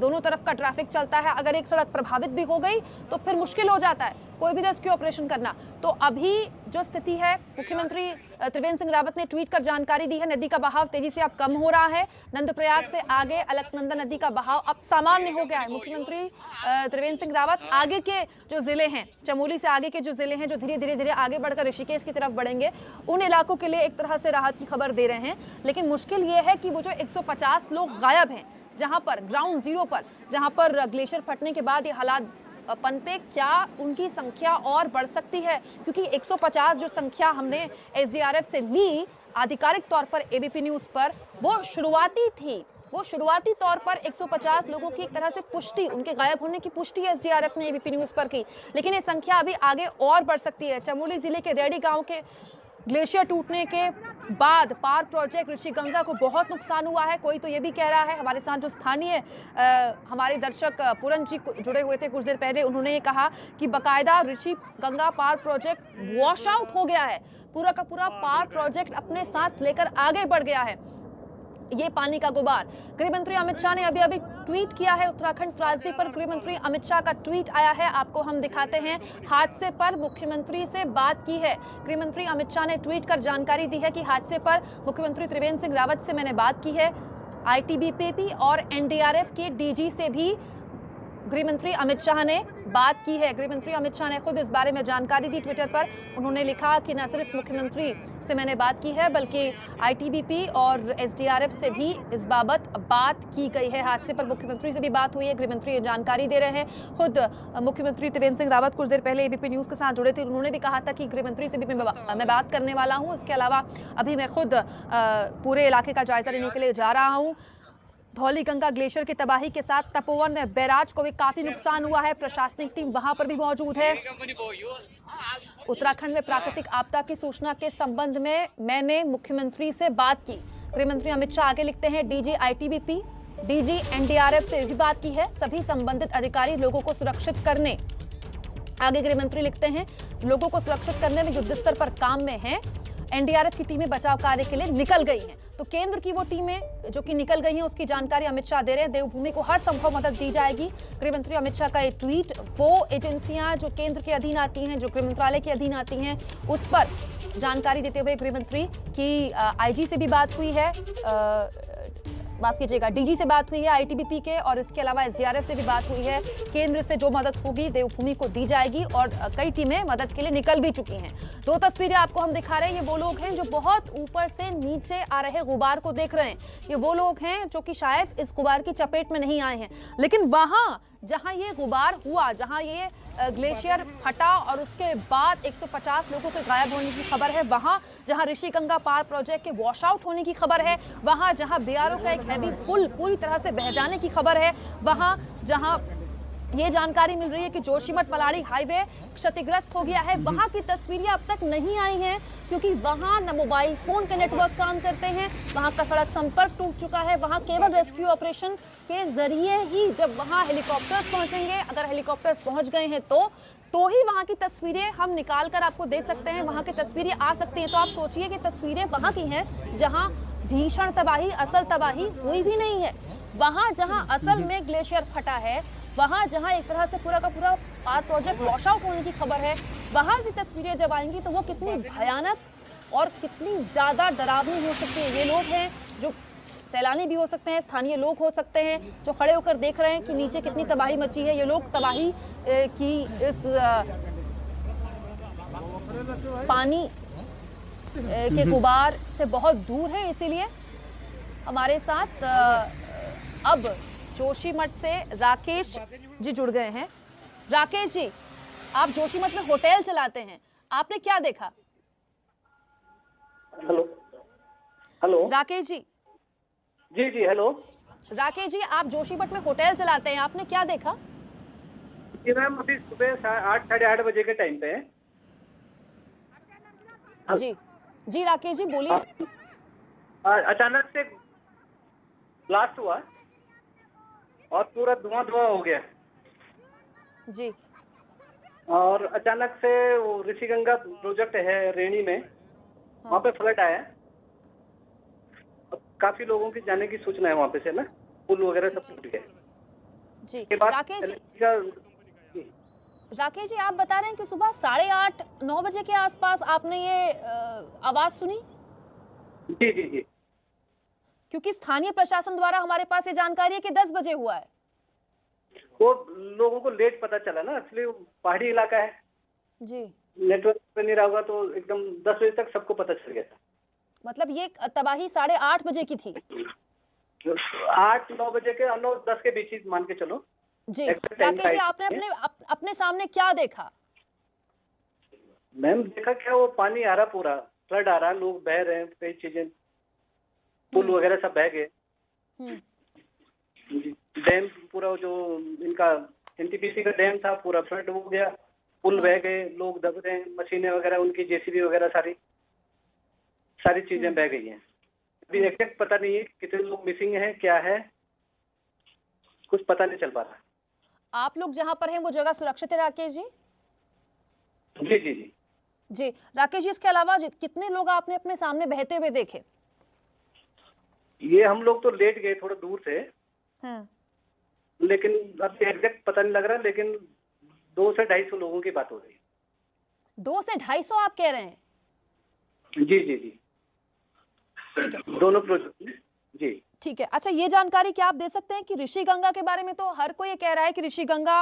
दोनों तरफ का ट्रैफिक चलता है। अगर एक सड़क प्रभावित भी हो गई तो फिर मुश्किल हो जाता है कोई भी रेस्क्यू ऑपरेशन करना। तो अभी जो स्थिति है, मुख्यमंत्री त्रिवेंद्र सिंह रावत ने ट्वीट कर जानकारी दी है, नदी का बहाव तेजी से अब कम हो रहा है। नंदप्रयाग से आगे अलकनंदा नदी का बहाव अब सामान्य हो गया है। मुख्यमंत्री त्रिवेंद्र सिंह रावत आगे के जो जिले हैं, चमोली से आगे के जो जिले हैं, जो धीरे धीरे आगे बढ़कर ऋषिकेश की तरफ बढ़ेंगे, उन इलाकों के लिए एक तरह से राहत की खबर दे रहे हैं। लेकिन मुश्किल ये है कि वो जो 150 लोग गायब हैं, जहां पर ग्राउंड जीरो पर, जहां पर ग्लेशियर फटने के बाद ये हालात पनपे, क्या उनकी संख्या और बढ़ सकती है? क्योंकि 150 जो संख्या हमने एसडीआरएफ से ली आधिकारिक तौर पर एबीपी न्यूज़ पर, वो शुरुआती थी। वो शुरुआती तौर पर 150 लोगों की एक तरह से पुष्टि, उनके गायब होने की पुष्टि एसडीआरएफ ने एबीपी न्यूज़ पर की, लेकिन ये संख्या अभी आगे और बढ़ सकती है। चमोली जिले के रेडी गांव के ग्लेशियर टूटने के बाद पार प्रोजेक्ट ऋषिगंगा को बहुत नुकसान हुआ है। कोई तो ये भी कह रहा है, हमारे साथ जो स्थानीय हमारे दर्शक पूरन जी जुड़े हुए थे कुछ देर पहले, उन्होंने ये कहा कि बकायदा ऋषिगंगा पार प्रोजेक्ट वॉश आउट हो गया है, पूरा का पूरा पार प्रोजेक्ट अपने साथ लेकर आगे बढ़ गया है। ये पानी का गुबार। गृह मंत्री अमित शाह ने अभी ट्वीट किया है, उत्तराखंड त्रासदी पर गृह मंत्री अमित शाह का ट्वीट आया है, आपको हम दिखाते हैं। हादसे पर मुख्यमंत्री से बात की है, गृह मंत्री अमित शाह ने ट्वीट कर जानकारी दी है कि हादसे पर मुख्यमंत्री त्रिवेंद्र सिंह रावत से मैंने बात की है। आईटीबीपी और एनडीआरएफ के डीजी से भी गृह मंत्री अमित शाह ने बात की है। गृह मंत्री अमित शाह ने खुद इस बारे में जानकारी दी ट्विटर पर। उन्होंने लिखा कि न सिर्फ मुख्यमंत्री से मैंने बात की है बल्कि आईटीबीपी और एसडीआरएफ से भी इस बाबत बात की गई है। हादसे पर मुख्यमंत्री से भी बात हुई है। गृह मंत्री ये जानकारी दे रहे हैं। खुद मुख्यमंत्री त्रिवेंद्र सिंह रावत कुछ देर पहले एबीपी न्यूज के साथ जुड़े थे। उन्होंने भी कहा था कि गृह मंत्री से भी मैं बात करने वाला हूं। इसके अलावा अभी मैं खुद पूरे इलाके का जायजा लेने के लिए जा रहा हूं। धौलीगंगा ग्लेशियर की तबाही के साथ तपोवन में बैराज को भी काफी नुकसान हुआ है। प्रशासनिक टीम वहां पर भी मौजूद है। उत्तराखंड में प्राकृतिक आपदा की सूचना के संबंध में मैंने मुख्यमंत्री से बात की। गृह मंत्री अमित शाह आगे लिखते हैं, डीजी आईटीबीपी, डीजी एनडीआरएफ से भी बात की है। सभी संबंधित अधिकारी लोगों को सुरक्षित करने, आगे गृह मंत्री लिखते हैं, लोगों को सुरक्षित करने में युद्ध स्तर पर काम में हैं। एनडीआरएफ की टीमें बचाव कार्य के लिए निकल गई हैं। तो केंद्र की वो टीमें जो कि निकल गई हैं उसकी जानकारी अमित शाह दे रहे हैं। देवभूमि को हर संभव मदद दी जाएगी। गृह मंत्री अमित शाह का ये ट्वीट, वो एजेंसियां जो केंद्र के अधीन आती हैं, जो गृह मंत्रालय के अधीन आती हैं, उस पर जानकारी देते हुए गृह मंत्री की आईजी से भी बात हुई है, माफ कीजिएगा डीजी से बात हुई है आईटीबीपी के, और इसके अलावा एसडीआरएफ से भी बात हुई है। केंद्र से जो मदद होगी देवभूमि को दी जाएगी और कई टीमें मदद के लिए निकल भी चुकी हैं। दो तस्वीरें आपको हम दिखा रहे हैं। ये वो लोग हैं जो बहुत ऊपर से नीचे आ रहे गुबार को देख रहे हैं। ये वो लोग हैं जो कि शायद इस गुबार की चपेट में नहीं आए हैं, लेकिन वहां जहां ये गुबार हुआ, जहां ये ग्लेशियर फटा और उसके बाद 150 लोगों के गायब होने की खबर है, वहां जहां ऋषिगंगा पार प्रोजेक्ट के वॉश आउट होने की खबर है, वहां जहां बीआरओ का एक हैवी पुल पूरी तरह से बह जाने की खबर है, वहां जहां ये जानकारी मिल रही है कि जोशीमठ मलाड़ी हाईवे क्षतिग्रस्त हो गया है, वहां की तस्वीरें अब तक नहीं आई हैं क्योंकि वहां न मोबाइल फोन के नेटवर्क काम करते हैं, वहां का सड़क संपर्क टूट चुका है। वहां केवल रेस्क्यू ऑपरेशन के जरिए ही, जब वहां हेलीकॉप्टर्स पहुंचेंगे, अगर हेलीकॉप्टर्स पहुंच गए हैं तो ही वहां की तस्वीरें हम निकाल कर आपको दे सकते हैं, वहां की तस्वीरें आ सकती हैं। तो आप सोचिए कि तस्वीरें वहां की हैं जहां भीषण तबाही, असल तबाही हुई भी नहीं है। वहां जहां असल में ग्लेशियर फटा है, वहां जहां एक तरह से पूरा का पूरा पार प्रोजेक्ट वॉश आउट होने की खबर है, वहां की तस्वीरें जब आएंगी तो वो कितनी भयानक और कितनी ज्यादा डरावनी हो सकती है। ये लोग हैं जो सैलानी भी हो सकते हैं, स्थानीय लोग हो सकते हैं, जो खड़े होकर देख रहे हैं कि नीचे कितनी तबाही मची है। ये लोग तबाही की इस पानी के गुबार से बहुत दूर है, इसीलिए हमारे साथ अब जोशीमठ से राकेश जी जुड़ गए हैं। राकेश जी, आप जोशीमठ में होटल चलाते हैं, आपने क्या देखा? Hello hello Rakesh ji. जी जी हेलो राकेश जी, आप जोशीमठ में होटल चलाते हैं, आपने क्या देखा? जी मैम, अभी सुबह 8 साढ़े 8 बजे के टाइम पे है। जी जी राकेश जी बोलिए। अचानक से ब्लास्ट हुआ और पूरा धुआं हो गया जी। और अचानक से वो ऋषिगंगा प्रोजेक्ट है रेणी में, वहाँ पे फ्लड आया। काफी लोगों की जाने की सूचना है वहाँ पे से ना, पुल वगैरह सब टूट गए जी। के बाद राकेश जी, आप बता रहे हैं कि सुबह 8:30-9 बजे के आसपास आपने ये आवाज सुनी? जी जी जी, क्योंकि स्थानीय प्रशासन द्वारा हमारे पास ये जानकारी है कि 10 बजे हुआ है। वो लोगों को लेट पता चला ना, एक्चुअली पहाड़ी इलाका है जी, नेटवर्क पे नहीं रहा होगा तो एकदम 10 बजे तक सबको पता चल गया था। मतलब ये तबाही 8:30 बजे की थी? 8-9 बजे के 9-10 के बीच ही मान के चलो जी। राकेश जी, आपने अपने सामने क्या देखा? मैम देखा क्या, वो पानी आ रहा, पूरा फ्लड आ रहा, लोग बह रहे हैं, कई चीजें पुल वगैरह सब बह गए। डैम पूरा जो इनका एनटीपीसी का डैम था पूरा फ्लड हो गया, पुल बह गए, लोग दब रहे हैं, मशीनें वगैरह उनकी जेसीबी वगैरह सारी चीजें बह गई हैं। अभी एग्जैक्ट पता नहीं है कितने लोग मिसिंग हैं, क्या है, कुछ पता नहीं चल पा रहा। आप लोग जहां पर हैं वो जगह सुरक्षित है राकेश जी? जी जी जी जी। राकेश जी, इसके अलावा कितने लोग आपने अपने सामने बहते हुए देखे? ये हम लोग तो लेट गए थोड़ा दूर से, लेकिन अब एग्जैक्ट पता नहीं लग रहा, लेकिन 200 से 250 लोगों की बात हो रही है। 200 से 250 आप कह रहे हैं? जी जी जी, ठीक है, दोनों प्रोजेक्ट जी। ठीक है। अच्छा, ये जानकारी क्या आप दे सकते हैं कि ऋषिगंगा के बारे में तो हर कोई ये कह रहा है कि ऋषिगंगा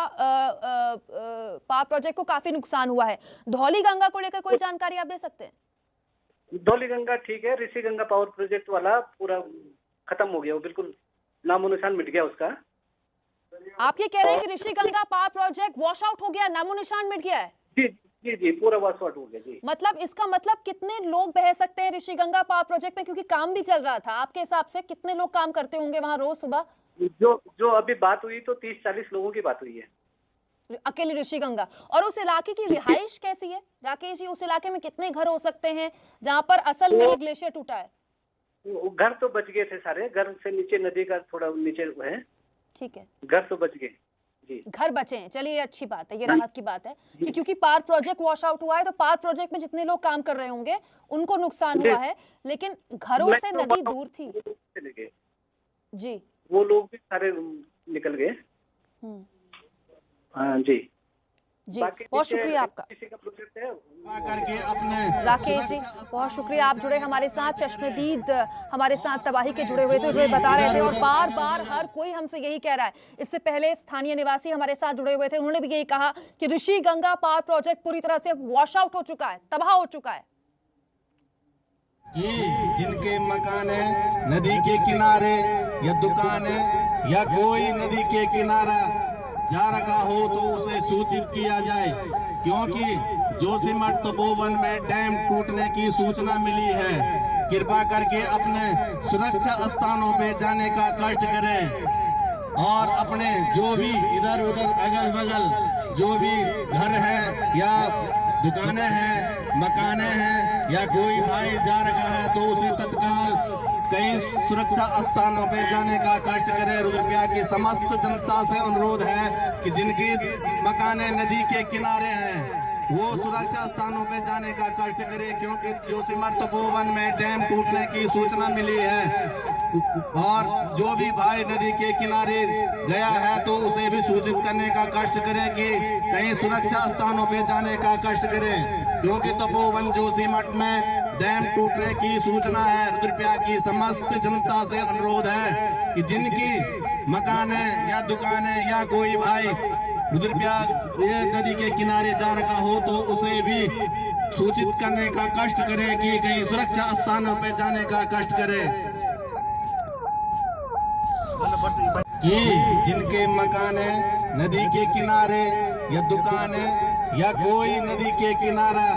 पावर प्रोजेक्ट को काफी नुकसान हुआ है। धौली गंगा को लेकर कोई जानकारी आप दे सकते हैं? धौली गंगा ठीक है, ऋषि गंगा पावर प्रोजेक्ट वाला पूरा खत्म हो गया, वो बिल्कुल नामो निशान मिट गया उसका। आप ये कह रहे हैं कि Rishi Ganga power project wash out हो गया, नामो निशान मिट गया है? जी जी जी, पूरा वॉश आउट हो गया जी। मतलब इसका मतलब कितने लोग बह सकते हैं ऋषि गंगा पावर प्रोजेक्ट में, क्योंकि काम भी चल रहा था, आपके हिसाब से कितने लोग काम करते होंगे वहां रोज सुबह? जो अभी बात हुई तो 30-40 लोगों की बात हुई है अकेले ऋषि गंगा। और उस इलाके की रिहाइश कैसी है राकेश जी? उस इलाके में कितने घर हो सकते हैं जहां पर असल में ग्लेशियर टूटा है? घर तो बच गए थे सारे, घर से नीचे नदी का थोड़ा नीचे है। ठीक है, घर तो बच गए जी, घर बचे हैं। चलिए ये अच्छी बात है, ये राहत की बात है कि क्योंकि पावर प्रोजेक्ट वॉश आउट हुआ है तो पावर प्रोजेक्ट में जितने लोग काम कर रहे होंगे उनको नुकसान हुआ है, लेकिन घरों से नदी दूर थी जी, वो लोग भी सारे निकल गए। हाँ जी जी, बहुत शुक्रिया आपका राकेश जी, बहुत शुक्रिया। आप जुड़े हमारे साथ, चश्मदीद हमारे साथ तबाही के जुड़े हुए थे, जो बता रहे थे, और बार बार हर कोई हमसे यही कह रहा है। इससे पहले स्थानीय निवासी हमारे साथ जुड़े हुए थे, उन्होंने भी यही कहा कि ऋषि गंगा पावर प्रोजेक्ट पूरी तरह से वॉश आउट हो चुका है, तबाह हो चुका है। जिनके मकान है नदी के किनारे या दुकान है या कोई नदी के किनारा जा रखा हो तो उसे सूचित किया जाए, क्योंकि जोशीमठ तपोवन में डैम टूटने की सूचना मिली है। कृपा करके अपने सुरक्षा स्थानों पे जाने का कष्ट करें और अपने जो भी इधर उधर अगल बगल जो भी घर है या दुकानें हैं, मकाने हैं या कोई भाई जा रखा है तो उसे तत्काल कई सुरक्षा स्थानों पे जाने का कष्ट करें। रुद्रप्रयाग की समस्त जनता से अनुरोध है कि जिनकी मकाने नदी के किनारे हैं वो सुरक्षा स्थानों पे जाने का कष्ट करें, क्योंकि जोशीमठ तपोवन में डैम टूटने की सूचना मिली है। और जो भी भाई नदी के किनारे गया है तो उसे भी सूचित करने का कष्ट करें कि कहीं सुरक्षा स्थानों पे जाने का कष्ट करें, क्योंकि तपोवन जोशीमठ में डैम टूटने की सूचना है। रुद्रप्रयाग की समस्त जनता से अनुरोध है कि जिनकी मकाने या दुकानें या कोई भाई रुद्रप्रयाग नदी के किनारे जा रखा हो तो उसे भी सूचित करने का कष्ट करें कि कहीं सुरक्षा स्थानों पे जाने का कष्ट करें। कि जिनके मकान है नदी के किनारे या दुकान है या कोई नदी के किनारा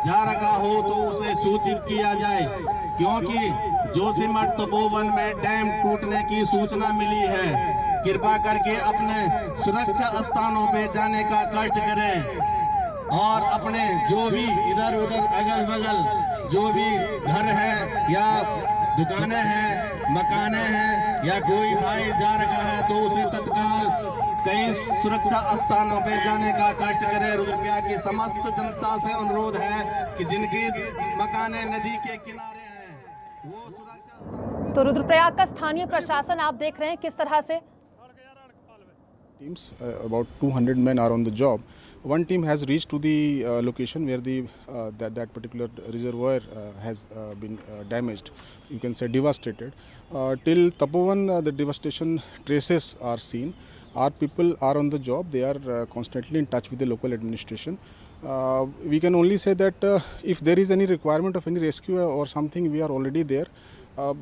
जा रखा हो तो उसे सूचित किया जाए, क्योंकि जोशीमठ तपोवन में डैम टूटने की सूचना मिली है। कृपा करके अपने सुरक्षा स्थानों पे जाने का कष्ट करें और अपने जो भी इधर उधर अगल बगल जो भी घर है या दुकानें हैं, मकाने हैं या कोई भाई जा रखा है तो उसे तत्काल कई सुरक्षा स्थानों पे जाने का कष्ट करें। रुद्रप्रयाग की समस्त जनता से अनुरोध है कि जिनकी मकाने नदी के किनारे हैं वो सुरक्षा। तो रुद्रप्रयाग का स्थानीय प्रशासन आप देख रहे हैं किस तरह से teams, about 200 men are on the job. One team has reached to the location where the that particular reservoir has been damaged, you can say devastated. Till Tapovan, the devastation traces are seen. Our people are on the job. They are constantly in touch with the local administration. We can only say that if there is any requirement of any rescue or something, we are already there.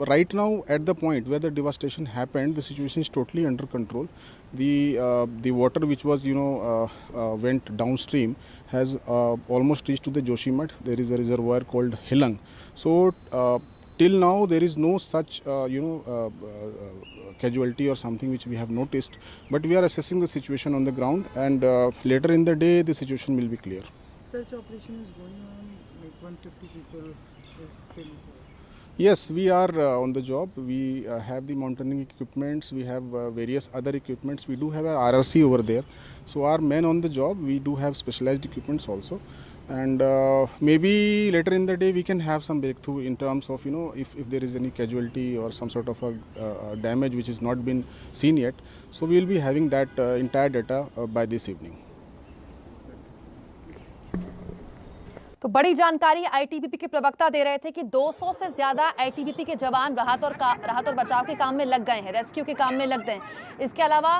Right now, at the point where the devastation happened, the situation is totally under control. The water which was went downstream has almost reached to the Joshimठ. There is a reservoir called Hilang. So till now there is no such casualty or something which we have noticed. But we are assessing the situation on the ground, and later in the day the situation will be clear. Search operation is going on, like 150 people is still. Yes, we are on the job. We have the monitoring equipments. We have various other equipments. We do have a RRC over there. So our men on the job, we do have specialized equipments also. And maybe later in the day we can have some breakthrough in terms of if there is any casualty or some sort of a damage which has not been seen yet. So we will be having that entire data by this evening. तो बड़ी जानकारी ITBP के प्रवक्ता दे रहे थे कि 200 से ज्यादा आईटीबीपी के जवान राहत और बचाव के काम में लग गए हैं, रेस्क्यू के काम में लग गए हैं। इसके अलावा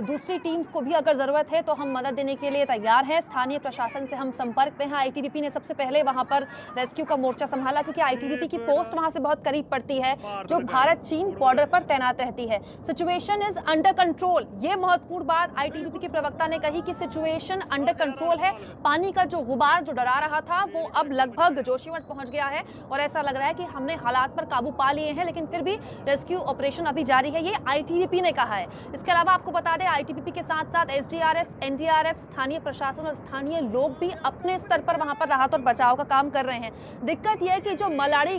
दूसरी टीम्स को भी अगर ज़रूरत है तो हम मदद देने के लिए तैयार हैं। स्थानीय प्रशासन से हम संपर्क में हैं। आईटीबीपी ने सबसे पहले वहां पर रेस्क्यू का मोर्चा संभाला, क्योंकि आईटीबीपी की पोस्ट वहां से बहुत करीब पड़ती है, जो भारत चीन बॉर्डर पर तैनात रहती है। सिचुएशन इज अंडर कंट्रोल, ये महत्वपूर्ण बात आईटीबीपी के प्रवक्ता ने कही कि सिचुएशन अंडर कंट्रोल है। पानी का जो गुबार जो डरा रहा था वो अब लगभग जोशीमठ पहुंच गया है और ऐसा लग रहा है कि हमने हालात पर काबू पा लिए हैं, लेकिन फिर भी रेस्क्यू ऑपरेशन अभी जारी है, ये आईटीबीपी ने कहा है। इसके अलावा आपको बता दें, आईटीबीपी के साथ साथ एसडीआरएफ, एनडीआरएफ, स्थानीय प्रशासन और स्थानीय लोग भी अपने स्तर पर वहां पर राहत और बचाव का काम कर रहे हैं। दिक्कत यह है कि जो मलाड़ी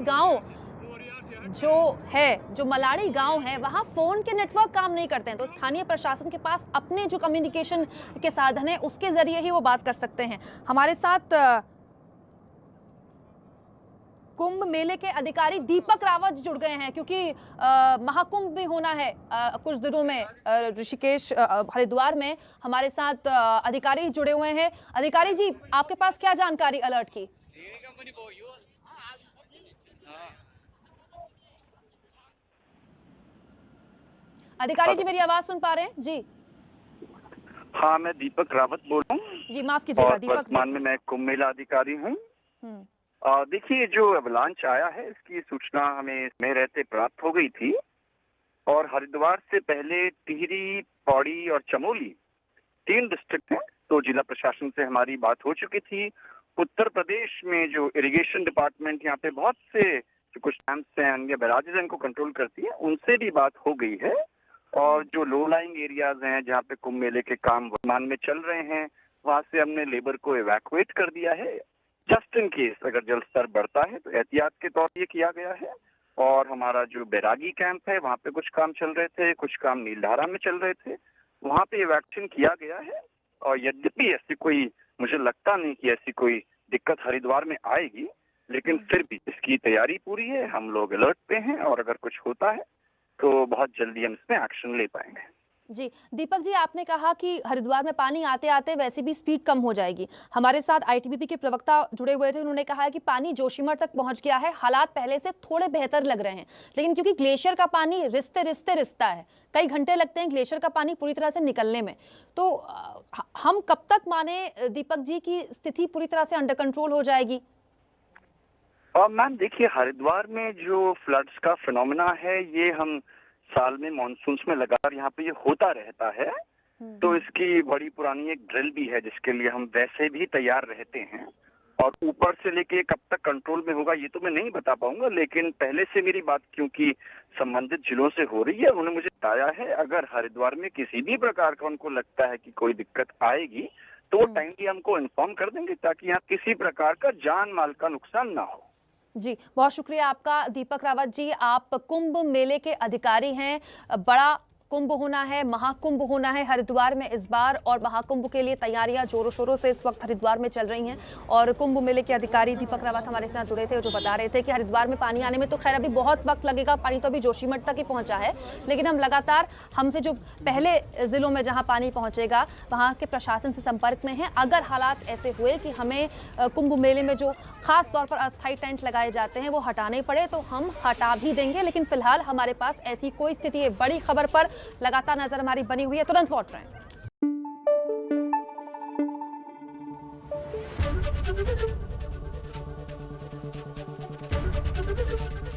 गांव है वहां फोन के नेटवर्क काम नहीं करते हैं, तो स्थानीय प्रशासन के पास अपने जो कम्युनिकेशन के साधन है उसके जरिए ही वो बात कर सकते हैं। हमारे साथ कुंभ मेले के अधिकारी दीपक रावत जुड़ गए हैं, क्योंकि महाकुंभ भी होना है कुछ दिनों में ऋषिकेश हरिद्वार में। हमारे साथ अधिकारी जुड़े हुए हैं। अधिकारी जी, आपके पास क्या जानकारी अलर्ट की? अधिकारी जी, मेरी आवाज सुन पा रहे हैं जी? हाँ, मैं दीपक रावत बोल रहा हूँ जी। माफ कीजिएगा दीपक। वर्तमान में मैं कुंभ मेला अधिकारी हूँ। देखिए, जो अवलांच आया है इसकी सूचना हमें में रहते प्राप्त हो गई थी, और हरिद्वार से पहले टिहरी, पौड़ी और चमोली 3 डिस्ट्रिक्ट हैं, तो जिला प्रशासन से हमारी बात हो चुकी थी। उत्तर प्रदेश में जो इरिगेशन डिपार्टमेंट यहाँ पे बहुत से जो कुछ डैम्स हैं या बैराजेज हैं इनको कंट्रोल करती है, उनसे भी बात हो गई है। और जो लो लाइंग एरियाज हैं जहाँ पे कुंभ मेले के काम वर्तमान में चल रहे हैं, वहां से हमने लेबर को इवैक्यूएट कर दिया है। जस्ट इन केस अगर जल स्तर बढ़ता है तो एहतियात के तौर पर ये किया गया है। और हमारा जो बैरागी कैंप है वहाँ पे कुछ काम चल रहे थे, कुछ काम नीलधारा में चल रहे थे, वहाँ पे इवैक्यूएशन किया गया है। और यद्यपि ऐसी कोई, मुझे लगता नहीं कि ऐसी कोई दिक्कत हरिद्वार में आएगी, लेकिन फिर भी इसकी तैयारी पूरी है, हम लोग अलर्ट पे हैं, और अगर कुछ होता है तो बहुत जल्दी हम इसमें एक्शन ले पाएंगे। जी दीपक जी, आपने कहा कि हरिद्वार में पानी आते आते वैसे भी स्पीड कम हो जाएगी। हमारे साथ आईटीबीपी के प्रवक्ता जुड़े हुए थे, उन्होंने कहा है कि पानी जोशीमठ तक पहुंच गया है, हालात पहले से थोड़े बेहतर लग रहे हैं, लेकिन क्योंकि ग्लेशियर का पानी रिसता है, कई घंटे लगते हैं ग्लेशियर का पानी पूरी तरह से निकलने में, तो हम कब तक माने दीपक जी की स्थिति पूरी तरह से अंडर कंट्रोल हो जाएगी? मैम देखिए, हरिद्वार में जो फ्लड्स का फिनोमेना है ये हम साल में मानसून में लगातार यहाँ पे ये होता रहता है, तो इसकी बड़ी पुरानी एक ड्रिल भी है जिसके लिए हम वैसे भी तैयार रहते हैं। और ऊपर से लेके कब तक कंट्रोल में होगा ये तो मैं नहीं बता पाऊंगा, लेकिन पहले से मेरी बात क्योंकि संबंधित जिलों से हो रही है, उन्होंने मुझे बताया है अगर हरिद्वार में किसी भी प्रकार का उनको लगता है कि कोई दिक्कत आएगी तो वो टाइमली हमको इन्फॉर्म कर देंगे, ताकि यहाँ किसी प्रकार का जान माल का नुकसान ना हो। जी बहुत शुक्रिया आपका दीपक रावत जी। आप कुंभ मेले के अधिकारी हैं। बड़ा कुंभ होना है, महाकुंभ होना है हरिद्वार में इस बार, और महाकुंभ के लिए तैयारियां जोरों शोरों से इस वक्त हरिद्वार में चल रही हैं। और कुंभ मेले के अधिकारी दीपक रावत हमारे साथ जुड़े थे, जो बता रहे थे कि हरिद्वार में पानी आने में तो खैर अभी बहुत वक्त लगेगा, पानी तो अभी जोशीमठ तक ही पहुंचा है, लेकिन हम लगातार हमसे जो पहले जिलों में जहां पानी पहुंचेगा वहां के प्रशासन से संपर्क में है। अगर हालात ऐसे हुए कि हमें कुंभ मेले में जो खास तौर पर अस्थायी टेंट लगाए जाते हैं वो हटाने पड़े तो हम हटा भी देंगे, लेकिन फिलहाल हमारे पास ऐसी कोई स्थिति है। बड़ी खबर पर लगातार नजर हमारी बनी हुई है, तुरंत लौट रहे हैं।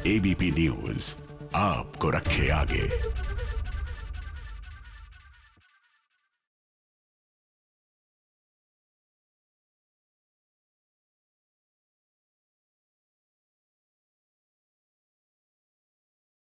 एबीपी न्यूज आपको रखे आगे।